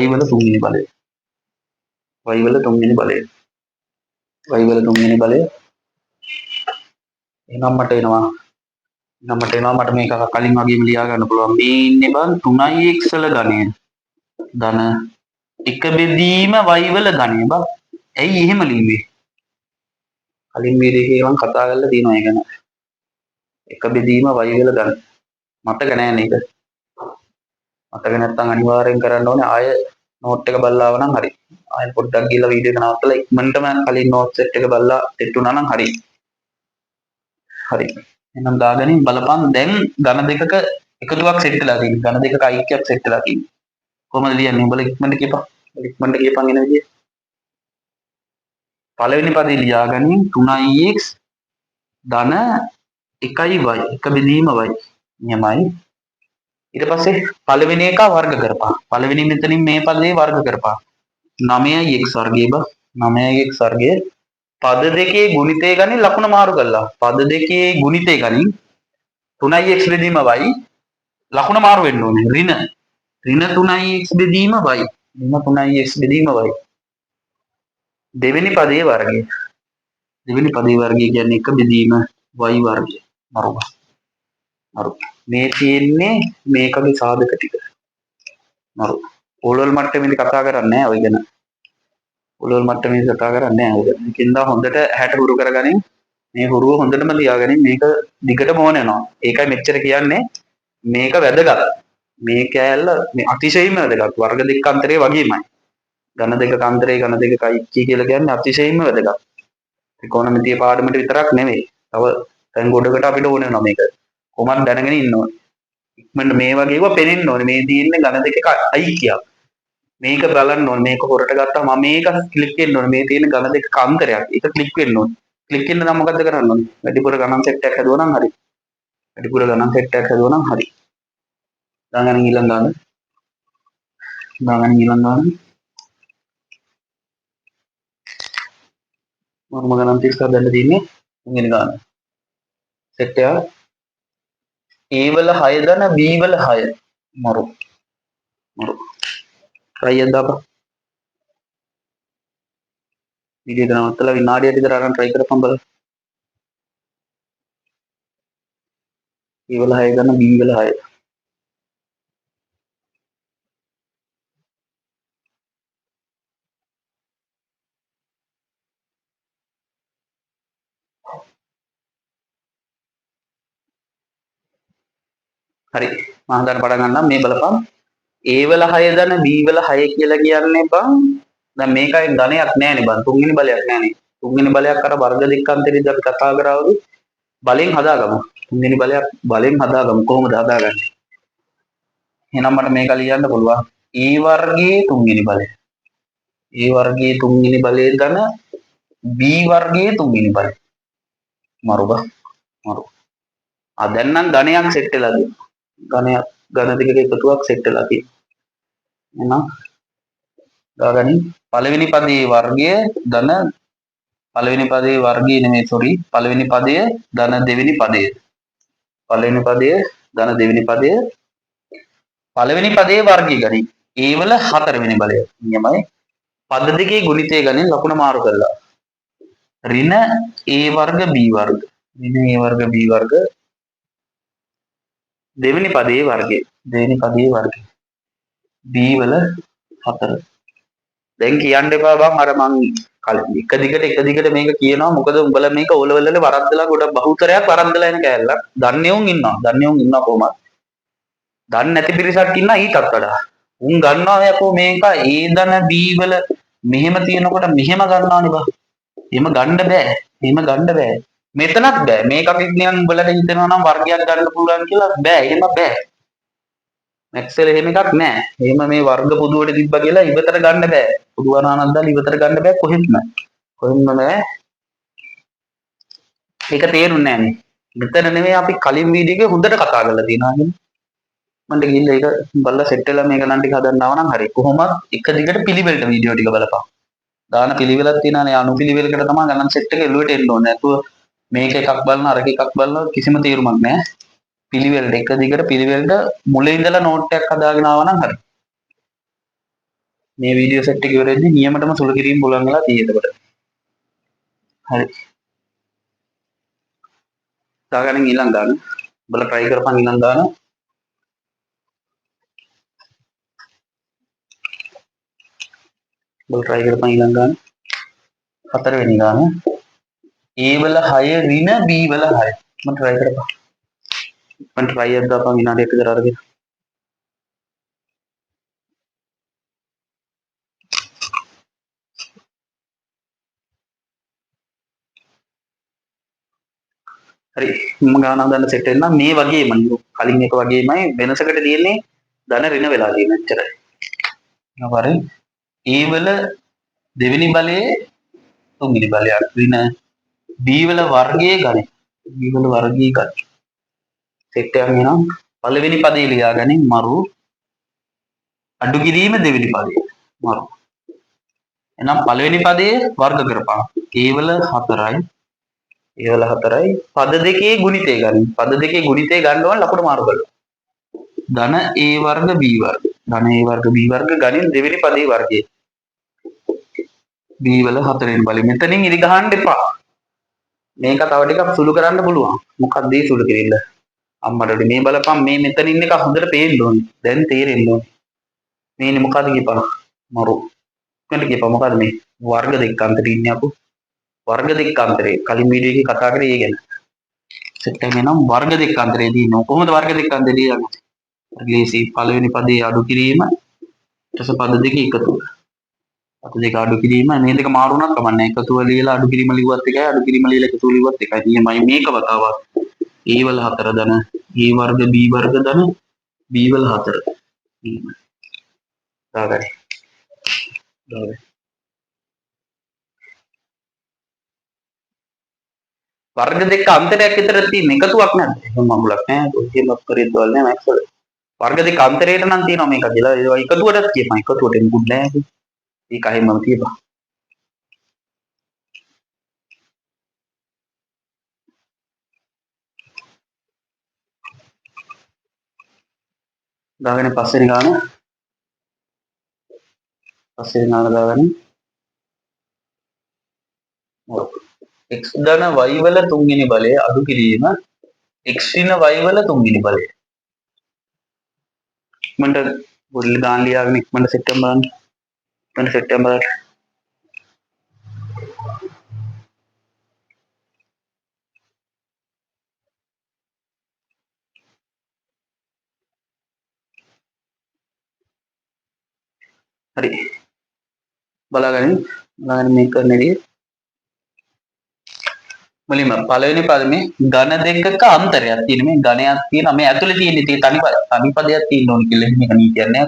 y වල තුන්වෙනි බලය y වල තුන්වෙනි බලය y වල තුන්වෙනි බලය එහෙනම් මට එනවා මට මේක කලින් වගේම ලියා ගන්න පුළුවන් මේ ඉන්නේ බං 3යි x වල ගණය ධන එක බෙදීම y වල ගණය බං ඇයි එහෙම ලිව්වේ කලින් මේ දෙකේ මම කතා කරලා තියෙනවා ඒ ගැන එක බෙදීම y වල ගණය මතක නෑ නේද මතක නැත්නම් අනිවාර්යෙන් කරන්න ඕනේ ආය නෝට් එක බලලා ආව නම් හරි ආය පොඩ්ඩක් ගිහලා වීඩියෝ එක නවත්තලා ඉක්මනටම කලින් නෝට් සෙට් එක බලලා සෙට් වුණා නම් හරි හරි එහෙනම් දාගනින් බලපන් දැන් ඝන දෙකක එකතුවක් සෙට් වෙලා තියෙනවා ඝන දෙකක ඓක්‍යයක් සෙට් වෙලා තියෙනවා කොහමද ලියන්නේ උඹලා ඉක්මනට කියපන් එන විදිය පළවෙනි පදේ ලියාගනින් 3x ධන 1y එක බෙදීම y නියමයි ඊට පස්සේ පළවෙනි එක වර්ග කරපන් පළවෙනි මෙතනින් මේ පදේ වර්ග කරපන් 9x වර්ගය බ 9x වර්ගය පද දෙකේ ගුණිතය ගනින් ලකුණ මාරු කරලා පද දෙකේ ගුණිතය ගනින් 3x බෙදීම y ලකුණ මාරු වෙන්න ඕනේ ඍණ 3x බෙදීම y ඍණ 3x බෙදීම y දෙවෙනි පදයේ වර්ගය කියන්නේ එක බෙදීම y වර්ගය මරු මේ තියෙන්නේ මේකගේ සාධක ටික මරු පොළොල් මට්ටමේදී කතා කරන්නේ නැහැ ඔය ගැන පොළොල් මට්ටමේදී කතා කරන්නේ නැහැ ඔය ගැන ඒකින්ද හොඳට හැට හුරු කරගනින් මේ හුරුව හොඳටම ලියාගනින් මේක දිගටම ඕන වෙනවා ඒකයි මෙච්චර කියන්නේ මේක වැදගත් මේ කෑල්ල මේ අතිශයින්ම වැදගත් වර්ග දෙක අතරේ වගේමයි ඝන දෙක අතරේ ඝන දෙක ඓක්‍ය කියලා කියන්නේ අතිශයින්ම වැදගත් ත්‍රිකෝණමිතිය පාඩමට විතරක් නෙවෙයි තව දැන් ගොඩකට අපිට ඕන වෙනවා මේක කොහොමද දැනගෙන ඉන්න ඕනේ ඉක්මනට මේ වගේ ඒවා පේන්න ඕනේ මේ තියෙන්නේ ඝන දෙකක ඓක්‍යයක් මේක බලන්න ඕනේ මේක හොරට ගත්තා මම මේක ක්ලික් වෙන්න ඕනේ මේ තියෙන ඝන දෙකක අන්තරයක් ඒක ක්ලික් වෙන්න ඕනේ ක්ලික් වෙන්න නම් මොකද්ද කරන්න ඕනේ වැඩිපුර ගණන් සෙට් එකක් හදුවා නම් හරි වැඩිපුර ගණන් සෙට් එකක් හදුවා නම් හරි දාගන්න ඊළඟ ගන්න මොනම ගණන් 30ක් දැන්න තියෙන්නේ තුන්වෙනි ගාන සෙට් එක A වල 6 දන B වල 6 මරු මරු try එක දාපන් වීඩියෝ එක නවත්තලා විනාඩියක් විතර අරන් try කරපන් බලන්න A වල 6 දන B වල 6 හරි මම දැන් පටන් ගන්නම් මේ බලපන් A වල 6 දන B වල 6 කියලා කියන්නේ බං දැන් මේකයි ධනයක් නෑනේ බං තුන්වෙනි බලයක් නෑනේ තුන්වෙනි බලයක් අර වර්ග දෙකන්තරේදී අපි කතා කරාවලු බලෙන් හදාගමු තුන්වෙනි බලයක් බලෙන් හදාගමු කොහොමද හදාගන්නේ එහෙනම් මට මේක ලියන්න පුළුවන් A වර්ගයේ තුන්වෙනි බලය A වර්ගයේ තුන්වෙනි බලය ධන B වර්ගයේ තුන්වෙනි බලය මරු බං මරු දැන් නම් ධනයක් සෙට් වෙලා තියෙනවා ඝන දෙකක එකතුවක් සෙට් වෙලා තියෙනවා එහෙනම් දාගනි පළවෙනි පදයේ වර්ගය ධන පළවෙනි පදයේ වර්ගය නෙමෙයි සෝරි පළවෙනි පදය ධන දෙවෙනි පදය පළවෙනි පදය ධන දෙවෙනි පදය පළවෙනි පදයේ වර්ගය ගනි A වල හතරවෙනි බලය නියමයි පද දෙකේ ගුණිතය ගනින් ලකුණ මාරු කරලා ඍණ A වර්ග B වර්ග ඍණ A වර්ග B වර්ග දෙවෙනි පදයේ වර්ගය දෙවෙනි පදයේ වර්ගය B වල 4 දැන් කියන්න එපා බං අර මං එක දිගට මේක කියනවා මොකද උඹලා මේක ඕලෙවල් වල වරද්දලා ගොඩක් බහුතරයක් වරද්දලා එන කෑල්ලක් දන්නේ උන් ඉන්නවා කොහමද දන්නේ නැති පිරිසක් ඉන්නා ඊටත් වඩා උන් ගන්නවා යකෝ මේක A ධන B වල මෙහෙම තියෙනකොට මෙහෙම ගන්නවානේ බං එහෙම ගන්න බෑ මෙතනත් බෑ මේක අපි නිකන් උඹලට හිතෙනවා නම් වර්ගයක් ගන්න පුළුවන් කියලා බෑ එහෙම බෑ මැක්සෙල් එහෙම එකක් නෑ. එහෙම මේ වර්ග පොදුවට තිබ්බා කියලා ඉවතට ගන්න බෑ. පොදු අනානක් දාලා ඉවතට ගන්න බෑ කොහෙත්ම. කොහෙත්ම නෑ. ඒක තේරුන්නේ නෑනේ. මෙතන නෙමෙයි අපි කලින් වීඩියෝ එකේ හොඳට කතා කරලා තියෙනවා නේ. මන්ට ගිහිල්ලා ඒක බලලා සෙට් වෙලා මේක නම් ටික හදන්නව නම් හරි. කොහොමත් එක දිගට පිළිවෙලට වීඩියෝ ටික බලපන්. දාන පිළිවෙලක් තියෙනවානේ අනුපිළිවෙලකට තමයි ගණන් සෙට් එක එළුවට එන්න ඕනේ. නැතුව මේක එකක් බලන අරක එකක් බලන කිසිම තේරුමක් නෑ. පිළිවෙලට එක දිගට පිළිවෙලට මුලින් ඉඳලා නෝට් එකක් හදාගෙන ආව නම් හරි. මේ වීඩියෝ සෙට් එක ඉවරෙද්දි නියමටම සුළු කිරීම පුළුවන් වෙලා තියෙයි එතකොට. හරි. දාගන්න ඊළඟ දාන්න. බලලා try කරපන් ඊළඟ දාන. බලලා try කරපන් ඊළඟ දාන. හතරවෙනි දාන. A වල 6 ඍණ B වල 6. මම try කරපන්. මම try එකක් දාපන් විනාඩියක් විතර අරගෙන. හරි මම ගානක් දාන්න සෙට් වෙනවා මේ වගේම කලින් එක වගේමයි වෙනසකට තියෙන්නේ ධන ඍණ වෙලා තියෙන එච්චරයි. නවරේ A වල දෙවෙනි බලයේ තුන්වෙනි බලය ඍණ B වල වර්ගයේ ගණය B වල වර්ගයේ ගණය සෙට් එකක් එනවා පළවෙනි පදේ ලියාගනින් මරු අඩු කිරීම දෙවෙනි පදේ මරු එහෙනම් පළවෙනි පදේ වර්ග කරපන් A වල 4යි A වල 4යි පද දෙකේ ගුණිතය ගන්න. පද දෙකේ ගුණිතය ගන්න ඕන ලකුණු මාරු කරලා. ධන A වර්ග B වර්ග. ධන A වර්ග B වර්ග ගණන් දෙවෙනි පදේ වර්ගය. B වල 4 වෙනි බලය. මෙතනින් ඉරි ගහන්න එපා. මේක තව ටිකක් සුළු කරන්න පුළුවන්. මොකක්ද මේ සුළු කිරිල්ල? අම්මට මේ බලපන් මේ මෙතනින් එක හොඳට පේන්න ඕනේ. දැන් තේරෙන්න ඕනේ. මේනේ මොකද්ද කියපන්. මරු. මෙන්න කියපන් මොකද්ද මේ? වර්ග දෙකන්තරේ ඉන්නේ අපු. වර්ග දෙකන්තරේ කලින් වීඩියෝ එකේ කතා කරේ ඒ ගැන. සෙට් එක නම් වර්ග දෙකන්තරේදී ඉන්නවා. කොහොමද වර්ග දෙකන්තරේදී යන්නේ? ලේසි පළවෙනි පදේ අඩු කිරීම ඊට පස්සේ පද දෙක එකතු. පද දෙක අඩු කිරීම මේ දෙක මාරු වුණත් කමන්නේ. එකතුව ලියලා අඩු කිරීම ලිව්වත් එකයි අඩු කිරීම ලියලා එකතුව ලිව්වත් එකයි. නියමයි මේක වතාවක්. A වල 4 ධන A වර්ග B වර්ග ධන B වල 4. නියමයි. දාගන්න. දාගන්න. වර්ග දෙක අන්තරයක් විතර තියෙන එකතුවක් නැද්ද? එහෙම මඟුලක් නෑ. ඔය ලොක් කරේ දවල් නෑ මැක්ස් වල. වර්ග දෙක අන්තරයට නම් තියෙනවා මේක කියලා. ඒවා එකතුවටත් කියපන්. එකතුවට එමුකුත් නෑ. ඒක අහිමම තියපන්. දාගෙන පස්වෙනි ගාන දාගන්න. x ධන y වල තුන්වෙනි බලය අඩු කිරීම x ඍණ y වල තුන්වෙනි බලය. ඉක්මනට පොඩි ගාන ලියාගෙන ඉක්මනට සෙප්තැම්බර් හරි බලාගන්න මේ කරන දේ මුලින්ම පළවෙනි පදමේ ඝන දෙකක අන්තරයක් තියෙන මේ ඝනයක් තියෙන මේ ඇතුලේ තියෙන තනි පදයක් තියෙන්න ඕන කියලා මේක නීතියක් නෑ.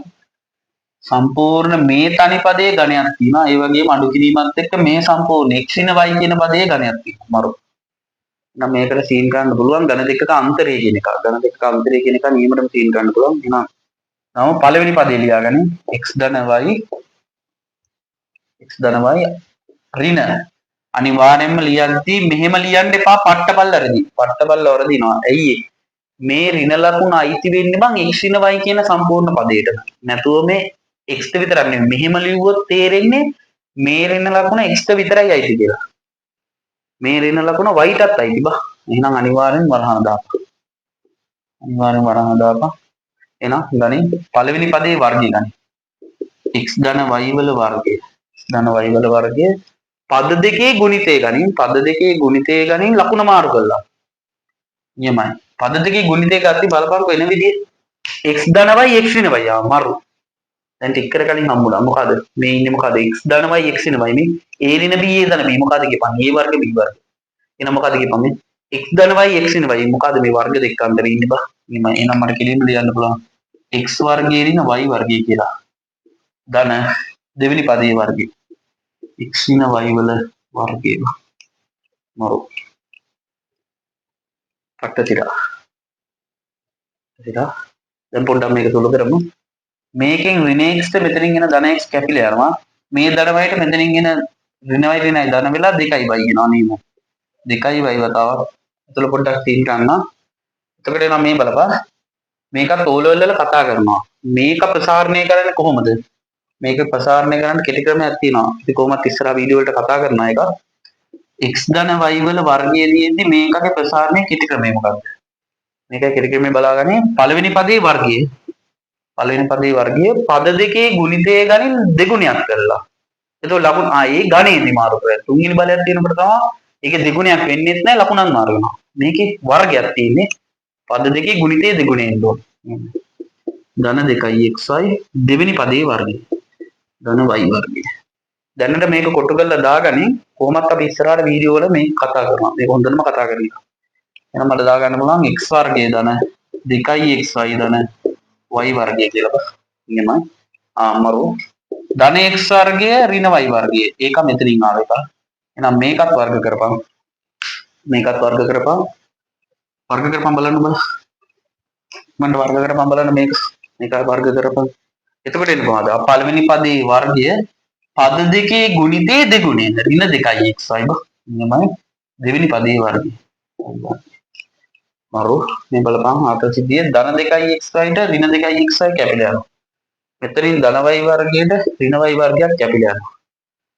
සම්පූර්ණ මේ තනි පදයේ ඝනයක් තියෙනවා. ඒ වගේම අඩු කිරීමත් එක්ක මේ සම්පූර්ණ x ඍණ y කියන පදයේ ඝනයක් තියෙනවා. මරු. නම් මේකට සීන් ගන්න පුළුවන් ඝන දෙකක අන්තරය කියන එක. ඝන දෙකක අන්තරය කියන එක නියමටම සීන් ගන්න පුළුවන්. එහෙනම් පළවෙනි පදේ ලියාගන්න x ධන y ඍණ අනිවාර්යෙන්ම ලියද්දී මෙහෙම ලියන්න එපා පට්ටපල් වරදිනවා. ඇයි මේ ඍණ ලකුණ අයිති වෙන්නේ බං x ඍණ y කියන සම්පූර්ණ පදයට. නැතුව මේ x ට විතරක් නෙමෙයි. මෙහෙම ලිව්වොත් තේරෙන්නේ මේ ඍණ ලකුණ x ට විතරයි අයිති කියලා. මේ ඍණ ලකුණ y ටත් අයිති බා. එහෙනම් අනිවාර්යෙන් වරහන දාපන්. එහෙනම් ගණන් පළවෙනි පදේ වර්ගය ගන්න. x ධන y වල වර්ගය. පද දෙකේ ගුණිතය ගනින් ලකුණ මාරු කරලා. නියමයි. පද දෙකේ ගුණිතය ගත්තී බලපන්කො එන විදිහේ x ධන y x ඍණ y මරු. දැන් ටික කර කලින් හම්බුණා. මොකද මේ ඉන්නේ මොකද x ධන y x ඍණ y මේ a ඍණ b a ධන b මොකද කියපන් a වර්ග b වර්ග. එහෙනම් මොකද කියපන් මේ x ධන y x ඍණ y මොකද මේ වර්ග දෙක අතර ඉන්නේ බා. නියමයි. එහෙනම් මට කෙලින්ම ලියන්න පුළුවන් x වර්ගය ඍණ y වර්ගය කියලා. ධන දෙවෙනි පදයේ වර්ගය. x ඍණ y වල වර්ගය. මරු. පට්ට තිරා. දැන් පොඩ්ඩක් මේක සුළු කරමු. මේකෙන් ඍණ x ට මෙතනින් එන ධන x කැපිලා යනවා. මේ ධන y ට මෙතනින් එන ඍණ y ඍණයි ධන වෙලා 2y වෙනවා නේද? 2y වතාවක්. එතකොට පොඩ්ඩක් සීන් ගන්න. එතකොට එනවා මේ බලපන්. මේකත් ඕලෙවල් වල කතා කරනවා. මේක ප්‍රසාරණය කරන්නේ කොහොමද? මේක ප්‍රසාරණය කරන්න කෙටි ක්‍රමයක් තියෙනවා. ඉතින් කොහොමත් ඉස්සරහා වීඩියෝ වලට කතා කරනවා එක. x ධන y වල වර්ගයේදී මේකගේ ප්‍රසාරණය කෙටි ක්‍රමය මොකක්ද? මේකයි කෙටි ක්‍රමය බලාගන්නේ පළවෙනි පදේ වර්ගය. පද දෙකේ ගුණිතය ගනින් දෙගුණයක් කරලා. එතකොට ලකුණු ඒ ගණේදී මාරු කරලා තුන්වෙනි බලයක් තියෙනකොට තමයි ඒකේ දෙගුණයක් වෙන්නේ නැහැ ලකුණක් මාරු වෙනවා. මේකේ වර්ගයක් තියෙන්නේ පද දෙකේ ගුණිතය දෙගුණෙන් දෝ. ධන 2xy දෙවෙනි පදේ වර්ගය. ධන y වර්ගය. දැනට මේක කොටු කරලා දාගනින් කොහොමත් අපි ඉස්සරහට වීඩියෝ වල මේක කතා කරනවා. මේක හොඳටම කතා කරනවා. එහෙනම් මට දාගන්න පුළුවන් x වර්ගය ධන 2xy ධන y වර්ගය කියලා බා. නියමයි. මරු. ධන x වර්ගය ඍණ y වර්ගය. ඒක මෙතනින් ආව එක. එහෙනම් මේකත් වර්ග කරපන්. වර්ග කරපන් බලන්න බල. මම වර්ග කරපන් බලන්න මේක වර්ග කරපන්. එතකොට එන්නේ කොහොමද? පළවෙනි පදේ වර්ගය පද දෙකේ ගුණිතේ දෙගුණයෙන් ඍණ 2xy බා. නියමයි. දෙවෙනි පදේ වර්ගය. මරු මේ බලපන් ආතසිද්ධිය ධන 2xy ට ඍණ 2xy කැපිලා යනවා. මෙතනින් ධන y වර්ගයට ඍණ y වර්ගයක් කැපිලා යනවා.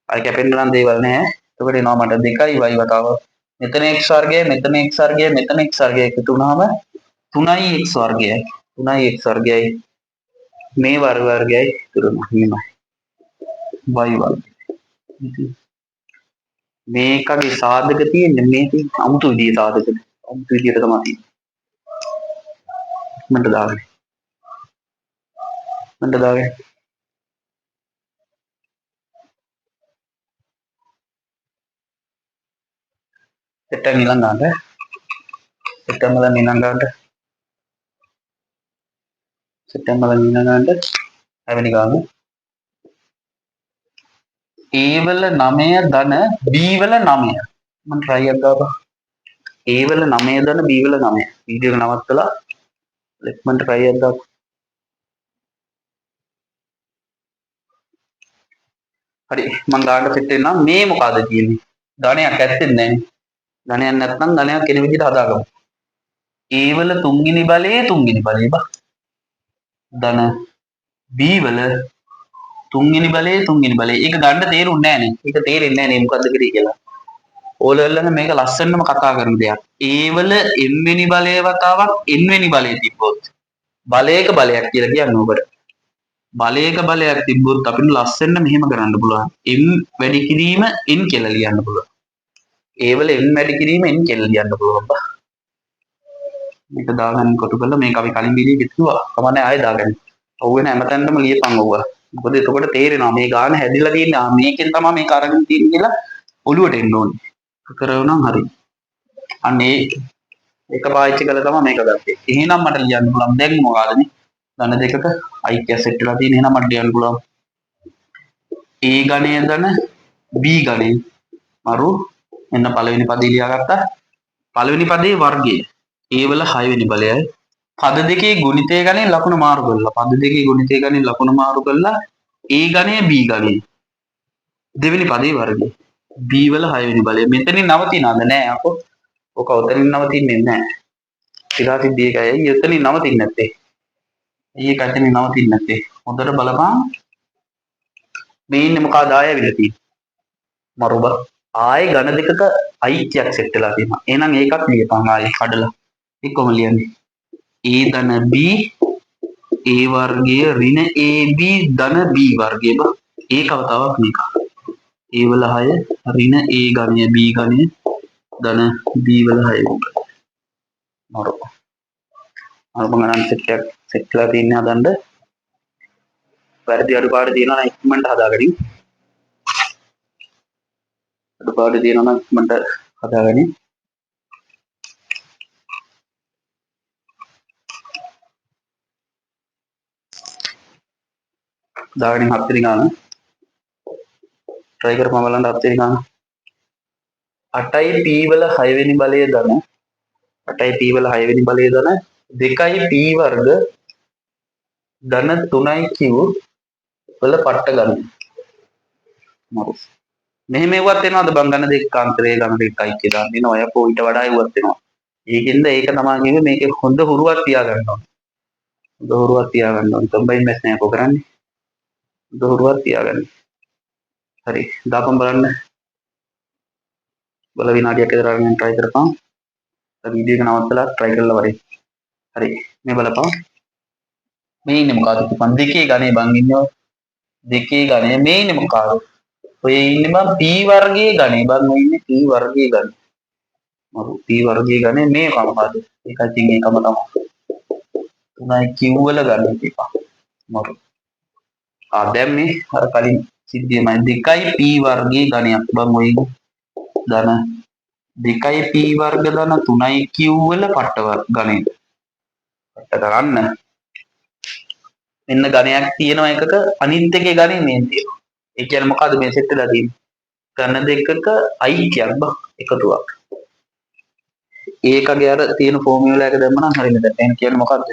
අය කැපෙන්න නම් දේවල් නැහැ. එතකොට එනවා මට 2y වතාව. මෙතන x වර්ගය එකතු වුණාම 3x වර්ගයයි. මේ වර්ගයයි ඉතුරු වෙනවා. y වර්ගය. මේකගේ සාධක තියෙන්නේ මේ අමුතු විදිහේ සාධක. අමුතු විදිහට තමයි තියෙන්නේ. මන්ට දාගන්න. සෙට්ටන් ඊළඟට හැවෙනි ගාන a වල 9 ධන b වල 9. මම try එකක් ගාපන්. a වල 9 ධන b වල 9. වීඩියෝ එක නවත්තලා මම try එකක් ගාපන්. හරි මම ගානට සෙට් වෙනවා. මේ මොකද කියන්නේ? ධනයක් ඇත්තෙත් නැහැ. ධනයක් නැත්නම් ධනයක් කෙන විදිහට හදාගමු. a වල තුන්වෙනි බලය බා. ධන b වල තුන්වෙනි බලය ඒක ගන්න තේරුන්නේ නැහැ නේ. ඒක තේරෙන්නේ නැහැ නේ මොකද්ද කරේ කියලා. ඕලෙවල් මේක ලස්සනම කතා කරන දෙයක්. a වල m වෙනි බලය වතාවක් n වෙනි බලය තිබ්බොත් බලයක බලයක් කියලා කියන්නේ ඔබට. බලයක බලයක් තිබ්බොත් අපිට ලස්සනට මෙහෙම කරන්න පුළුවන්. m වැඩි කිරීම n කියලා ලියන්න පුළුවන්. a වල m වැඩි කිරීම n කියලා ලියන්න පුළුවන් බා. මේක දාගන්න කොටු කරලා මේක අපි කලින් වීඩියෝ එකේ කිව්වා. කමන්නේ ආයෙ දාගන්න. ඔව් වෙන හැමතැනම ලියපන් ඔව්ව. මොකද එතකොට තේරෙනවා මේ ගාන හැදිලා තියෙන්නේ මේකෙන් තමයි මේක අරගෙන තියෙන්නේ කියලා ඔළුවට එන්න ඕනේ. කරවනම් හරි. අන්න ඒක පාවිච්චි කළා තමයි මේක ගත්තේ. එහෙනම් මට ලියන්න පුළුවන් දැන් මොකಾದනේ? ධන දෙකක icase set වෙලා තියෙන එහෙනම් මට ලියන්න පුළුවන්. a ගණය ධන b ගණය මරු එන්න පළවෙනි පදේ ලියාගත්තා. පළවෙනි පදේ වර්ගය. a වල 6 වෙනි බලයයි. පද දෙකේ ගුණිතය ගණන් ලකුණු මාරු කරලා. පද දෙකේ ගුණිතය ගණන් ලකුණු මාරු කරලා a ගණය b ගණය. දෙවෙනි පදේ වර්ගය. b වල 6 වෙනි බලය. මෙතනින් නවතිනවද නෑ අපෝ. ඔක උතනින් නවතින්නේ නැහැ. ඊළා සිද්ධි එකයි එතනින් නවතින්නේ නැත්තේ. ඊයේ කතනින් නවතින්නේ නැත්තේ. හොඳට බලපන්. මේ ඉන්නේ මොකද ආයෙවිලා තියෙන්නේ. මරුබ ආයෙ ඝන දෙකක ඓක්‍යයක් සෙට් වෙලා තියෙනවා. එහෙනම් ඒකත් ලියපන් ආයෙ කඩලා. එක්කම ලියන්නේ. a ධන b a වර්ගය ඍණ ab ධන b වර්ගය බා. ඒකව තවක් මේක. a වල 6 ඍණ a ඝනය b ඝනය ධන b වල 6 මරුබ. මම ගණන් සෙට් කරලා තියෙන්නේ හදන්න. වැරදි අඩුපාඩු තියෙනවා නම් ඉක්මනට හදාගනින්. අඩුපාඩු තියෙනවා නම් ඉක්මනට හදාගනින්. දාගනින් 7 වෙනි ගාන. try කරපුවා බලන්න 7 වෙනි ගාන. 8යි p වල 6 වෙනි බලය ධන 8යි p වල 6 වෙනි බලය ධන 2යි p වර්ග ධන 3යි q වල පට්ට ගන්න. මරු. මෙහෙම එව්වත් වෙනවද බං ඝන දෙකාන්තරයේ ඝන දෙකයි කියලා. දින ඔය පොයින්ට වඩා එව්වත් වෙනවා. ඒකෙන්ද ඒක තමයි කිව්වේ මේකේ හොඳ හුරුවක් තියාගන්න ඕනේ. හොඳ හුරුවක් තියාගන්න ඕනේ. තොම්බයි මැස් නෑ කො කරන්නේ. හොඳ හුරුවක් තියාගන්න. හරි. දාපන් බලන්න. බල විනාඩියක් විතර අරගෙන try කරපන්. වීඩියෝ එක නවත්තලා try කරලා වරේ. හරි. මේ බලපන්. මේ ඉන්නේ මොකද්ද? පන් දෙකේ ගණේ බං ඉන්නේ. දෙකේ ගණේ මේ ඉන්නේ මොකද්ද? ඔය ඉන්නේ බං p වර්ගයේ ගණේ බං ඔය ඉන්නේ p වර්ගයේ ගණේ. මරු p වර්ගයේ ගණේ මේ මොකක්ද? ඒකයි තින් ඒකම තමයි. තුනයි q වල ගණේ තියපන්. මරු. දැන් මේ අර කලින් සිද්ධියමයි 2යි p වර්ගයේ ගණයක් බං ඔය ධන 2යි p වර්ග ධන 3යි q වල පට්ට ගණේ. පට්ට කරන්න. මෙන්න ගණයක් තියෙනවා එකක අනිත් එකේ ගණේ මේ තියෙනවා. ඒ කියන්නේ මොකද්ද මේ සෙට් වෙලා තියෙන්නේ? ඝන දෙකක ඓක්‍යයක් බං එකතුවක්. ඒකගේ අර තියෙන ෆෝමියුලා එක දැම්මම හරිය නේද? එහෙනම් කියන්නේ මොකද්ද?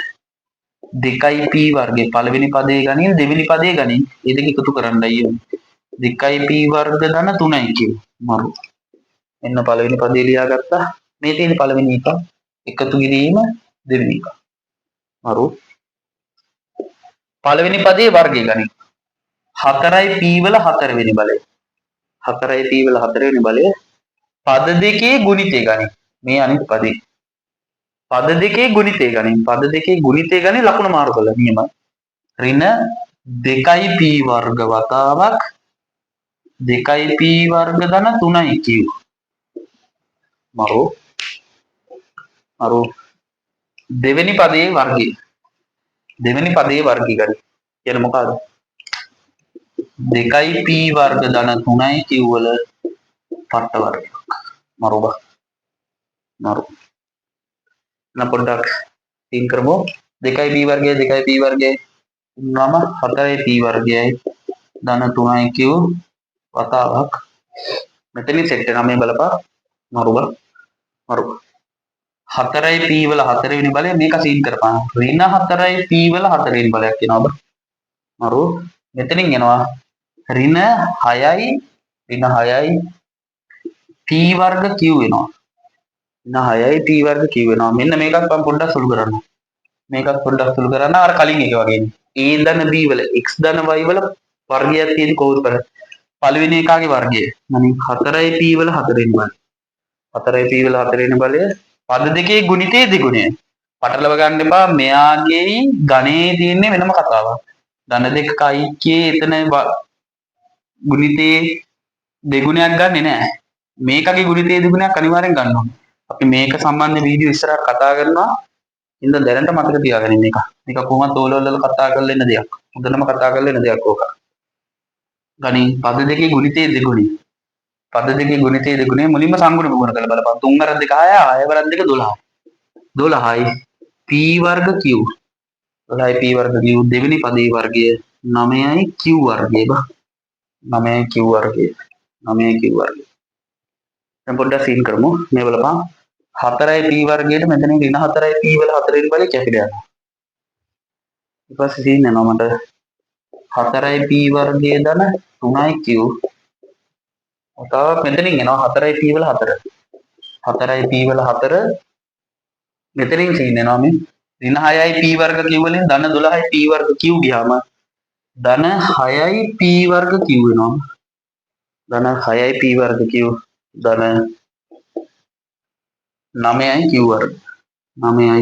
2යි p වර්ගේ පළවෙනි පදේ ගණන් දෙවෙනි පදේ ගණන් මේ දෙක එකතු කරන්නයි ඕනේ. 2යි p වර්ග ධන 3යි q මරු. එන්න පළවෙනි පදේ ලියාගත්තා. මේ තියෙන පළවෙනි එක එකතු කිරීම දෙවෙනි එක. මරු. පළවෙනි පදේ වර්ගය ගණන්. 4යි p වල 4 වෙනි බලය. 4යි p වල 4 වෙනි බලය පද දෙකේ ගුණිතය ගණන්. මේ අනිත් පදේ. පද දෙකේ ගුණිතය ගණන්. පද දෙකේ ගුණිතය ගණන් ලකුණු මාරු කළා නියමයි. ඍණ 2යි p වර්ග වතාවක් 2යි p වර්ග ධන 3යි q. මරු. දෙවෙනි පදේ වර්ගය. දෙවෙනි පදේ වර්ගය ගන්න. කියන්නේ මොකද්ද? 2යි p වර්ග ධන 3යි q වල පට්ට වර්ගයක්. මරුබ. මරු. නම් පොඩ්ඩක් තින් කරමු. 2යි p වර්ගය 2යි p වර්ගය නම 4යි p වර්ගයයි ධන 3යි q වතාවක් මෙතනින් සෙට් වෙනවා මේ බලපන්. මරුබ. 4යි p වල 4 වෙනි බලය මේක සීන් කරපන්. ඍණ 4යි p වල 4 වෙනි බලයක් එනවා බ. මරු මෙතනින් එනවා ඍණ 6යි p වර්ග q වෙනවා. ඍණ 6යි p වර්ග q වෙනවා. මෙන්න මේකත් මම පොඩ්ඩක් සුළු කරන්න. මේකත් පොඩ්ඩක් සුළු කරන්න අර කලින් එක වගේනේ. A ධන B වල x ධන y වල වර්ගයක් තියෙන කවුද බලන්න. පළවෙනි එකාගේ වර්ගය. මනින් 4යි p වල 4 වෙනි බලය. 4යි p වල 4 වෙනි බලය පද දෙකේ ගුණිතයේ දෙගුණය. පටලව ගන්න එපා. මෙයාගේ ගණේ තියෙන්නේ වෙනම කතාවක්. ධන දෙකක ഐක්‍යයේ එතන ගුණිතයේ දෙගුණයක් ගන්නෙ නෑ. මේකගේ ගුණිතයේ දෙගුණයක් අනිවාර්යෙන් ගන්න ඕනේ. අපි මේක සම්බන්ධ වීඩියෝ ඉස්සරහට කතා කරනවා. ඉතින් දැනට මතක තියාගන්න මේක. මේක කොහොමද ඕලවල කතා කරලා ඉන්න දෙයක්. හොඳටම කතා කරලා ඉන්න දෙයක් ඕක. ගණන් පද දෙකේ ගුණිතයේ දෙගුණය. පද දෙකේ ගුණිතයේ දෙගුණය මුලින්ම සංගුණ ගුණ කරලා බලපන්. 3 වරක් 2 6 6 වරක් 2 12. 12යි p වර්ග q. 12යි p වර්ග q දෙවෙනි පදේ වර්ගය 9යි q වර්ගය බා. 9යි q වර්ගය. 9යි q වර්ගය. දැන් පොඩ්ඩක් සීන් කරමු. මේ බලපන්. 4යි p වර්ගයට මෙතනින් ඍණ 4යි p වල 4 වෙනි බලය කැපිලා යනවා. ඊට පස්සේ සීන් යනවා මට 4යි p වර්ගයේ ධන 3යි q. තව මෙතනින් එනවා 4යි p වල 4. 4යි p වල 4 මෙතනින් සීන් එනවා මේ ඍණ 6යි p වර්ග q වලින් ධන 12යි p වර්ග q ගියාම ධන 6යි p වර්ග q වෙනවා. ධන 6යි p වර්ග q ධන 9යි q වර්ග. 9යි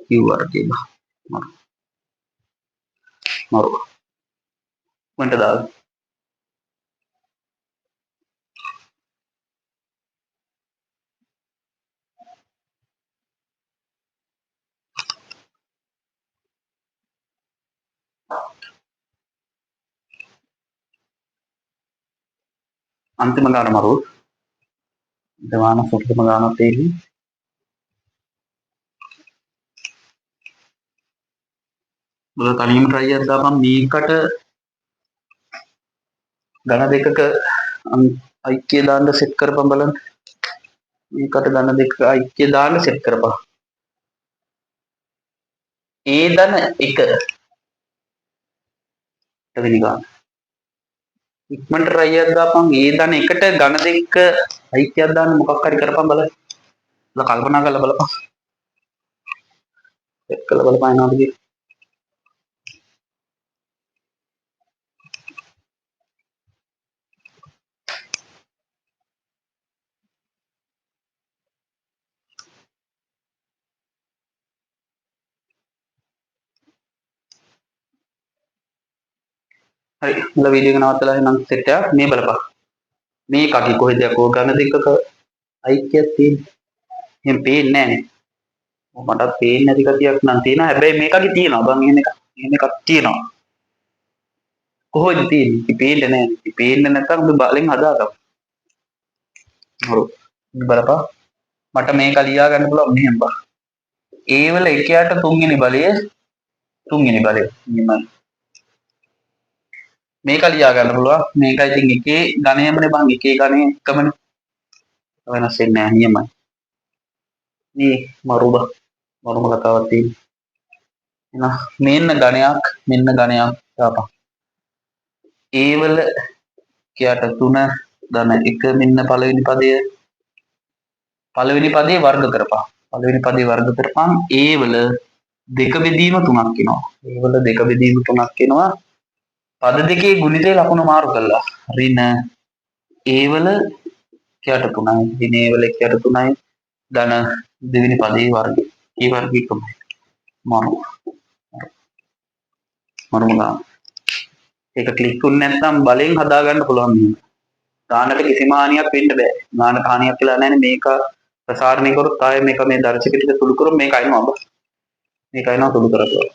q වර්ගය. මරු මන්ට දාලා අන්තිම ගාන මරු දෙවාන සුත්තම ගානක් තියෙන්නේ. බල තනියම try එකක් දාපන් මේකට ඝන දෙකක ඓක්‍ය දාන්න සෙට් කරපන් බලන්න. මේකට ඝන දෙකක ඓක්‍ය දාන්න සෙට් කරපන්. A ධන 1 වෙනි ගාන. ඉක්මනට try එකක් දාපන් A ධන 1ට ඝන දෙකක ඓක්‍යයක් දාන්න මොකක් හරි කරපන් බලන්න. බල කල්පනා කරලා බලපන්. සෙට් කරලා බලපන් එනවාද කියලා. හරි මල වීඩියෝ එක නවත්තලා එහෙනම් සෙට් එකක් මේ බලපන්. මේ කකි කොහෙද යකෝ ඝන දෙකක ඓක්‍යයක් තියෙන්නේ. එහෙනම් පේන්නේ නැහනේ. මටත් පේන්නේ නැති කතියක් නම් තියෙනවා. හැබැයි මේකගේ තියෙනවා බං එහෙම එකක් තියෙනවා. කොහොමද තියෙන්නේ? ඉතින් පේන්නේ නැහැ. ඉතින් පේන්නේ නැත්නම් ඔබ බලෙන් හදාගන්න. හරි. බලපන්. මට මේක ලියා ගන්න පුළුවන් මෙහෙම බං. A වල එකයට තුන්වෙනි බලය තුන්වෙනි බලය. මෙහෙමයි. මේක ලියා ගන්න පුළුවන්. මේක ඉතින් එකේ ඝණයමනේ බං. එකේ ඝණය එකමනේ. වෙනස් වෙන්නේ නැහැ නියමයි. මේ මරුබ මරුම කතාවක් තියෙන්නේ. එහෙනම් මෙන්න ඝණයක් දාපන්. A වල කයට 3 ධන 1 මෙන්න පළවෙනි පදේ වර්ග කරපන්. පළවෙනි පදේ වර්ග කරපන්. A වල දෙක බෙදීම 3ක් එනවා. A වල දෙක බෙදීම 3ක් එනවා. පද දෙකේ ගුණිතේ ලකුණු මාරු කළා. ඍණ A වල කයට 3යි. ඍණ A වල කයට 3යි. ධන දෙවෙනි පදේ වර්ගය. ඒ වර්ගය එකමයි. මරුමලා. ඒක ක්ලික් වුනේ නැත්නම් බලෙන් හදා ගන්න පුළුවන් මේක. ගානට කිසිම හානියක් වෙන්න බෑ. ගානට හානියක් කියලා නැහැ මේක ප්‍රසාරණය කරොත් ආයේ මේක මේ දර්ශක ටික සුළු කරොත් මේක අයින්නවා ඔබ. මේක අයින්නවා සුළු කරලා.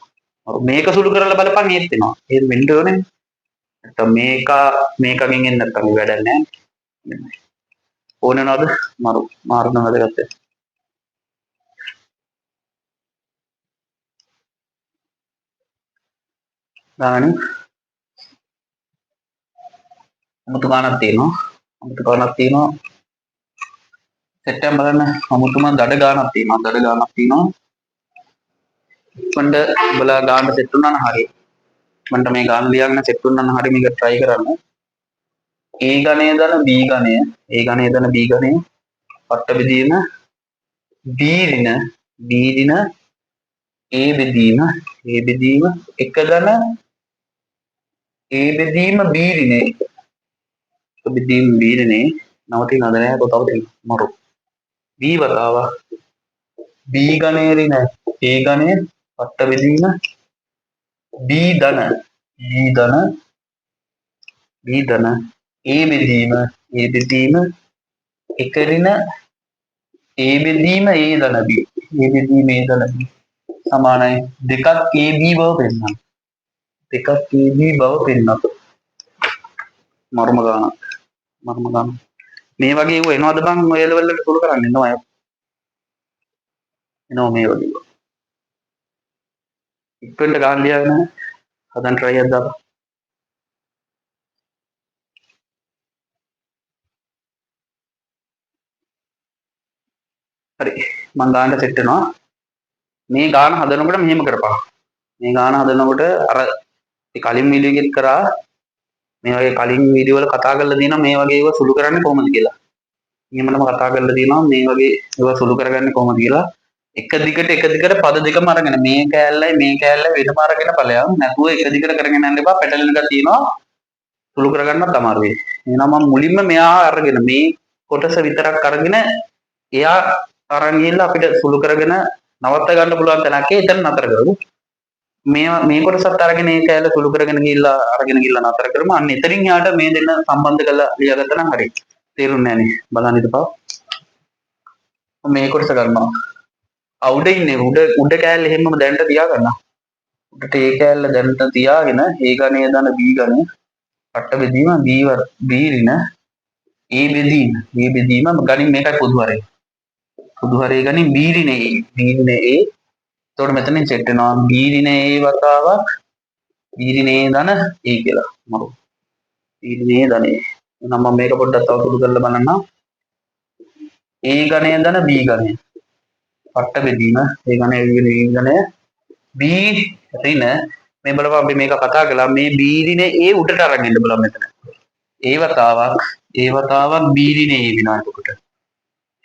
මේක සුළු කරලා බලපන් ඒත් වෙනවා. ඒක වෙන්න ඕනේ. නැත්නම් මේකගෙන් එන්නේ නැත්නම් වැඩක් නැහැ. ඕන නේද? මාරු වැදගත්. ගාන අමුතු ගානක් තියෙනවා. සෙට්ටම් බලන්න අමුතුම දඩ ගානක් තියෙනවා. ඉක්මනට ඔබලා ගාන සෙට් වුණා නම් හරියි. මන්ට මේ ගාන ලියාගෙන සෙට් වුණා නම් හරියි මේක try කරන්න. A ගණය ධන B ගණය පට්ට බෙදීම B ඍණ ඒ බෙදීම එක ධන ඒ බෙදීම බීරිනේ බෙදීම බීරිනේ නවතිනවද නැහැ කොතව තියෙනවා මරු B වතාවක් B ගණයේ ඍණ A ගණය පට්ට බෙදීම B ධන A බෙදීම එක ඍණ A බෙදීම A ධන B සමානයි දෙකක් AB බව පෙන්වන්න මර්ම ගාන මේ වගේ ඒවා එනවද බං ඔය ලෙවල් වලට සුළු කරන්න එනවා මේ වගේ ඉක්වෙන්ට ගාන ලියාගෙන හදන්න try එකක් දාපන් හරි මං ගානට සෙට් වෙනවා මේ ගාන හදනකොට මෙහෙම කරපන් මේ ගාන හදනකොට අර කලින් වීඩියෝ එකෙත් කරා මේ වගේ කලින් වීඩියෝ වල කතා කරලා දිනවා මේ වගේ ඒවා සුළු කරන්නේ කොහොමද කියලා. නියමනම කතා කරලා දිනවා මේ වගේ ඒවා සුළු කරගන්නේ කොහොමද කියලා. එක දිගට පද දෙකම අරගෙන මේ කෑල්ලයි වෙනම අරගෙන ඵලයක් නැතුව එක දිගට කරගෙන යන්න එපා පැටලෙන එකක් තියෙනවා සුළු කරගන්නත් අමාරුයි. එහෙනම් මම මුලින්ම මෙයා අරගෙන මේ කොටස විතරක් අරගෙන එයා අරන් ගිහලා අපිට සුළු කරගෙන නවත්ත ගන්න පුළුවන් තැනක එතන නතර කරමු. මේ කොටසත් අරගෙන ඒ කෑල්ල සුළු කරගෙන ගිහලා නතර කරමු. අන්න එතනින් යාට මේ දෙන්න සම්බන්ධ කරලා ලියාගත්තා නම් හරි. තේරුන්නේ නැහනේ. බලන්න ඉතපා. මේ කොටස ගන්නවා. උඩ ඉන්නේ උඩ කෑල්ල එහෙමම දැනට තියාගන්න. උඩට ඒ කෑල්ල දැනට තියාගෙන ඒ ගණේ දාන B ගණේ පට්ට බෙදීම B ඍණ A බෙදීම ගණින් මේකයි පොදු හරය ගණින් B ඍණ A එතකොට මෙතනින් සෙට් වෙනවා B ඍණ A වතාවක් B ඍණ A ධන A කියලා මරු B ඍණ A ධන A එහෙනම් මම මේක පොඩ්ඩක් තව සුළු කරලා බලන්න A ගණය ධන B ගණය පට්ට බෙදීම ඒ ගණය B ඍණ මේ බලපන් අපි මේක කතා කළා මේ B ඍණ A උඩට අරන් ඉන්න බලන්න මෙතන ඒ වතාවක් B ඍණ A වෙනවා එතකොට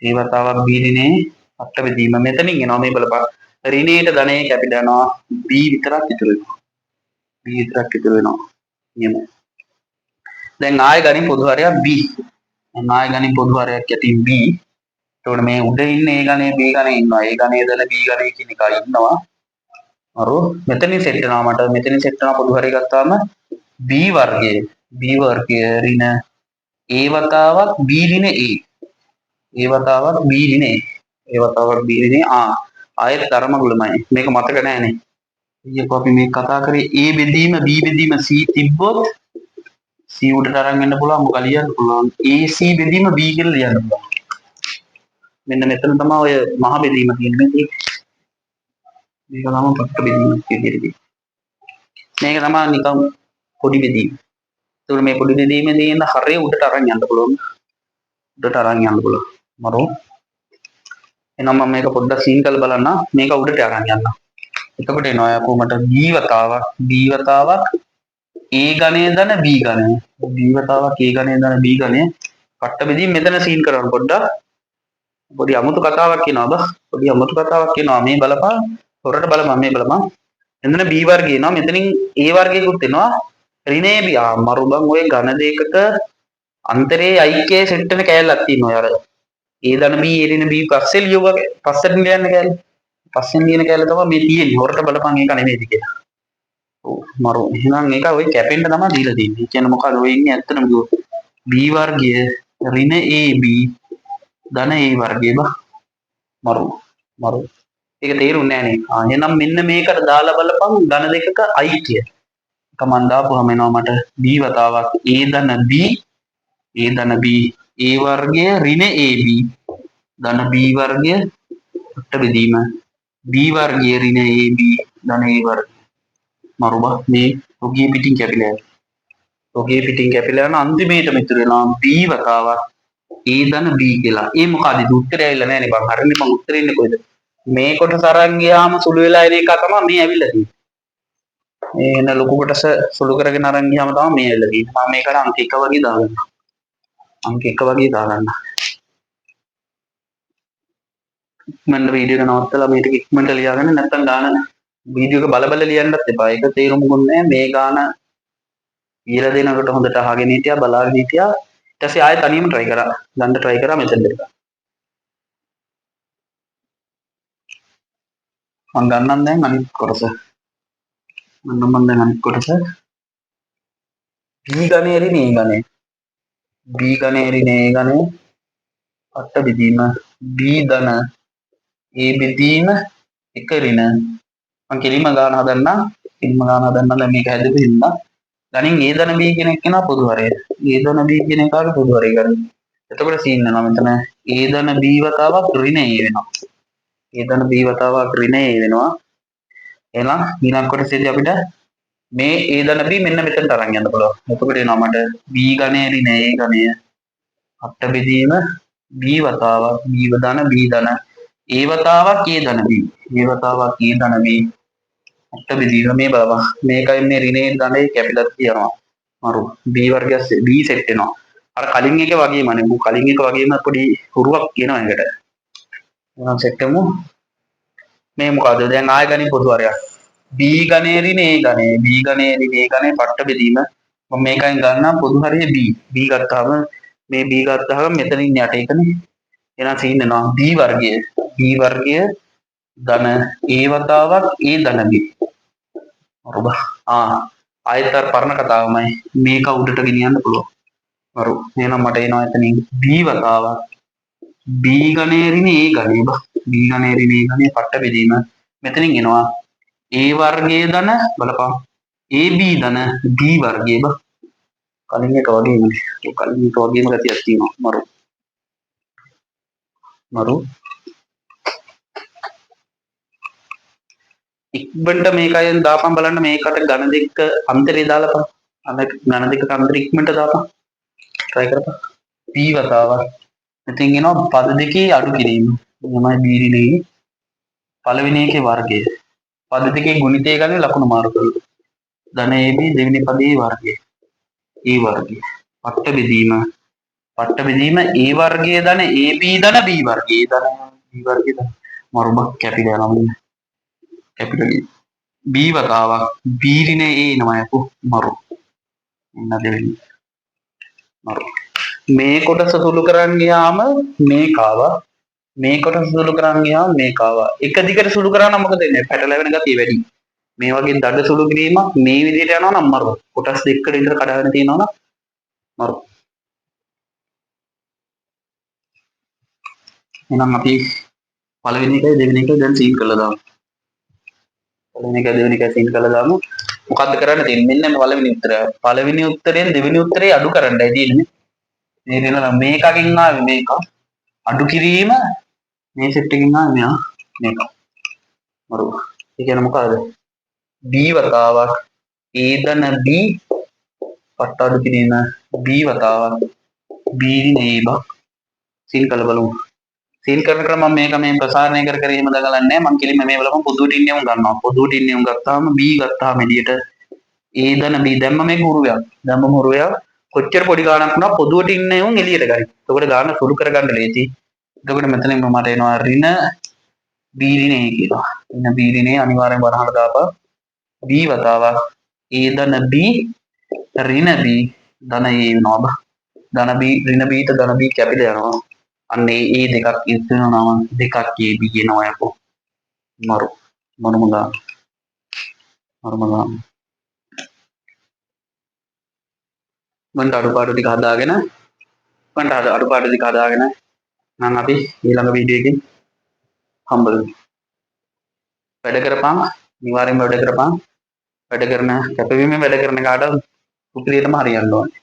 ඒ වතාවක් B ඍණ A පට්ට බෙදීම මෙතනින් එනවා මේ බලපන් ඍණයට ධනය කැපිලා යනවා B විතරක් ඉතුරු වෙනවා නියමයි දැන් ආයෙ ගණන් පොදු හරයක් B යටින් B එතකොට මේ උඩ ඉන්නේ A ගණේ B ගණේ ඉන්නවා A ගණේ දල B ගණේ කියන එක ඉන්නවා අර මෙතනින් සෙට් වෙනවා මට පොදු හරය ගත්තාම B වර්ගය ඍණ A වතාවක් B ඍණ A ආයෙත් ධර්මගුලමයි මේක මතක නැහැනේ ඊයක අපි මේ කතා කරේ A බෙදීම B බෙදීම C තිබ්බොත් C උඩට අරන් එන්න පුළුවන් මොකක් ලියන්න පුළුවන් AC බෙදීම B කියලා ලියන්න පුළුවන් මෙන්න මෙතන තමයි ඔය මහ බෙදීම තියෙන්නේ මේක තමයි පට්ට බෙදීම කියන්නේ මේක තමයි නිකම් පොඩි බෙදීම ඒතකොට මේ පොඩි බෙදීමේ තියෙන හරය උඩට අරන් යන්න පුළුවන් මරෝ එහෙනම් මම මේක පොඩ්ඩක් සීන් කරලා බලන්න මේක උඩට අරන් යන්න එතකොට එනවා කොහමද B වතාවක් A ගණය ධන B ගණය පට්ට බෙදීම මෙතන සීන් කරන්න පොඩ්ඩක් පොඩි අමුතු කතාවක් කියනවා මේ බලපන් හොරට බලපන් මේ බලපන් එතන B වර්ගය එනවා මෙතනින් A වර්ගයකුත් එනවා ඍණේ B මරු බං ඔය ඝන දෙකක අන්තරේ ඓක්‍යයේ සෙට් වෙන කෑල්ලක් තියෙනවා අර A ධන B A ඍණ B පස්සේ ලියුවා පස්සට ලියන්න කෑල්ල පස්සෙන් ලියන කෑල්ල තමයි මේ තියෙන්නේ හොරට බලපන් ඒක නෙමෙයිද කියලා ඔව් මරු එහෙනම් ඒක ඔය කැපෙන්න තමයි දීලා තියෙන්නේ කියන්නේ මොකද ඔය ඉන්නේ ඇත්තටම B වර්ගය ඍණ AB ධන A වර්ගය බා මරු ඒක තේරුන්නේ නැහැ නේ එහෙනම් මෙන්න මේකට දාලා බලපන් ඝන දෙකක ඓක්‍ය කමන් දාපුවම එනවා මට B වතාවක් A ධන B A වර්ගය ඍණ AB ධන B වර්ගය පට්ට බෙදීම B වර්ගය ඍණ AB ධන A වර්ගය මරුබා මේ ඔගේ පිටින් කැපිලා යන අන්තිමේට මෙතන වෙනවා B වතාවක් A ධන B කියලා. ඒ මොකද උත්තරය ඇවිල්ලා නැහැ නේ බං. හරිනේ මං උත්තරේ ඉන්නේ කොහෙද? මේ කොටස අරන් ගියාම සුළු වෙලා එන එක තමයි මේ ඇවිල්ලා තියෙන්නේ. මේ එන ලොකු කොටස සුළු කරගෙන අරන් ගියාම තමයි මේ ඇවිල්ලා තියෙන්නේ. මම මේකට අංක 1 වගේ දාගන්නවා. ඉක්මනට වීඩියෝ එක නවත්තලා මේක ඉක්මනට ලියාගන්න නැත්නම් දාන වීඩියෝ එක බල බල ලියන්නත් එපා. ඒක තේරුම්කුත් නැහැ. මේ ගාන ඊළ දෙනකොට හොඳට අහගෙන හිටියා බලාගෙන හිටියා. ඊට පස්සේ ආයෙ තනියම try කරා. ගන්න try කරා මෙතෙන්ට එක. මම ගන්නම් දැන් අනිත් කොටස. මම දැන් අනිත් කොටස. B ගණේ හරි නේ ගණේ. B ගණේ හරි නේ ගණේ. අට බෙදීම B ධන A බෙදීම එක ඍණ මම කෙලින්ම ගාන හදන්නම්. දැන් මේක හැදෙපු හින්දා ගණන් A ධන B කියන එක කෙනා පොදු හරය. A ධන B කියන එකාට පොදු හරය ගන්න. එතකොට සීන් වෙනවා මෙතන A ධන B වතාවක් ඍණ A වෙනවා. A ධන B වතාවක් ඍණ A වෙනවා. එහෙනම් ඊළඟ කොටසේදී අපිට මේ A ධන B මෙන්න මෙතනට අරන් යන්න පුළුවන්. එතකොට එනවා මට B ඝණය ඍණ A ඝණය අට බෙදීම B වතාවක් B ධන B ධන A වතාවක් A ධන B A වතාවක් A ධන B අට බෙදීම මේ බලපන් මේකයි මේ ඍණේ ධනේ කැපිලා තියෙනවා. මරු B වර්ගය B සෙට් වෙනවා. අර කලින් එක වගේම නේ කලින් එක වගේම පොඩි හුරුවක් කියනවා එකට. එහෙනම් සෙට් කරමු. මේ මොකද දැන් ආය ගණන් පොදු හරයක්. B ඝණය ඍණ A ඝණය B ඝණය ඍණ A ඝණය පට්ට බෙදීම මම මේකෙන් ගන්නම් පොදු හරිය B B ගත්තාම මේ B ගත්තාම මෙතනින් යට එකනේ. එහෙනම් සීන් වෙනවා B වර්ගය ධන A වතාවක් A ධන B. මරු ආයෙත් අර පරණ කතාවමයි මේක උඩට ගෙනියන්න පුළුවන්. මරු එහෙනම් මට එනවා එතනින් B වතාවක් B ඝණය ඍණ A ඝණය B ඝණය ඍණ A ඝණය පට්ට බෙදීම මෙතනින් එනවා A වර්ගයේ ධන බලපන් AB ධන B වර්ගයේ කලින් එක වගේම ගතියක් තියෙනවා මරු ඉක්මනට මේකයෙන් දාපන් බලන්න මේකට ඝන දෙක අන්තරේ දාලාපන් අන්න ඝන දෙක අන්තරේ ඉක්මනට දාපන් try කරපන් B වතාවක් ඉතින් එනවා පද දෙකේ අඩු කිරීම තමයි B ඍණයේ පළවෙනි එකේ වර්ගය පද දෙකේ ගුණිතය ගන්න ලකුණු මාරු කරලා ධන AB දෙවෙනි පදයේ වර්ගය A වර්ගය පට්ට බෙදීම A වර්ගයේ ධන AB ධන B වර්ගයේ ධන B වර්ගයේ ධන මරුබක් කැපිලා යනවා කැපිටල් B වතාවක් B ඍණ A එනවා යකෝ මරු එන්න දෙවෙනි මරු මේ කොටස සුළු කරන් ගියාම මේක ආවා මේ කොටස සුළු කරන් ගියාම මේක ආවා එක දිගට සුළු කරා නම් මොකද වෙන්නේ පැටලෙන ගතිය වැඩි මේ වගේ දඩ සුළු කිරීමක් මේ විදිහට යනවා නම් මරු කොටස් දෙකකට විතර කඩාගෙන තියෙනවා නම් මරු එහෙනම් අපි පළවෙනි එකයි දෙවෙනි එකයි දැන් සීන් කරලා දාමු පළවෙනි එක දෙවෙනි එක සීන් කරලා දාමු මොකද්ද කරන්න තියෙන්නේ මෙන්න පළවෙනි උත්තරය පළවෙනි උත්තරයෙන් දෙවෙනි උත්තරේ අඩු කරන්නයි තියෙන්නේ මේ වෙනවා මේකකින් ආවේ මේක අඩු කිරීම මේ සෙට් එකකින් ආවේ මෙයා මේක මරු ඒ කියන්නේ මොකද්ද B වතාවක් A ධන B පට්ට අඩු කිරීම B වතාවක් B ඍණ A සීන් කළ බලමු සීල් කරන ක්‍රම මේක මේ ප්‍රසාරණය කර කර එහෙම දගලන්නේ මම කෙලින්ම මේ බලපන් පොදුවට ඉන්නේ උන් ගන්නවා පොදුවට ඉන්නේ උන් ගත්තාම B ගත්තාම එළියට A ධන B දැම්ම මේක හුරුයක් කොච්චර පොඩි ගාණක් වුණා පොදුවට ඉන්නේ උන් එළියට ගනි. එතකොට ගාණ සුළු කරගන්න ලේසි. එතකොට මෙතනින් මට එනවා ඍණ B ඍණ A කියලා. ඍණ B ඍණ A අනිවාර්යෙන් වරහකට දාපන් B වතාවක් A ධන B ඍණ B ධන A වෙනවා. ධන B ඍණ B ට ධන B කැපිලා යනවා. අන්න ඒ දෙකක් ඉස්සෙනවා නම් දෙකක් AB කියනවා යකෝ මරුමගා මන්ට අඩුපාඩු ටික හදාගෙන නම් අපි ඊළඟ වීඩියෝ එකකින් හම්බෙමු වැඩ කරපන් අනිවාර්යෙන්ම වැඩ කරපන් වැඩ කරන කැපවීමෙන් වැඩ කරන කාට උපරිමම හරියන්න ඕනේ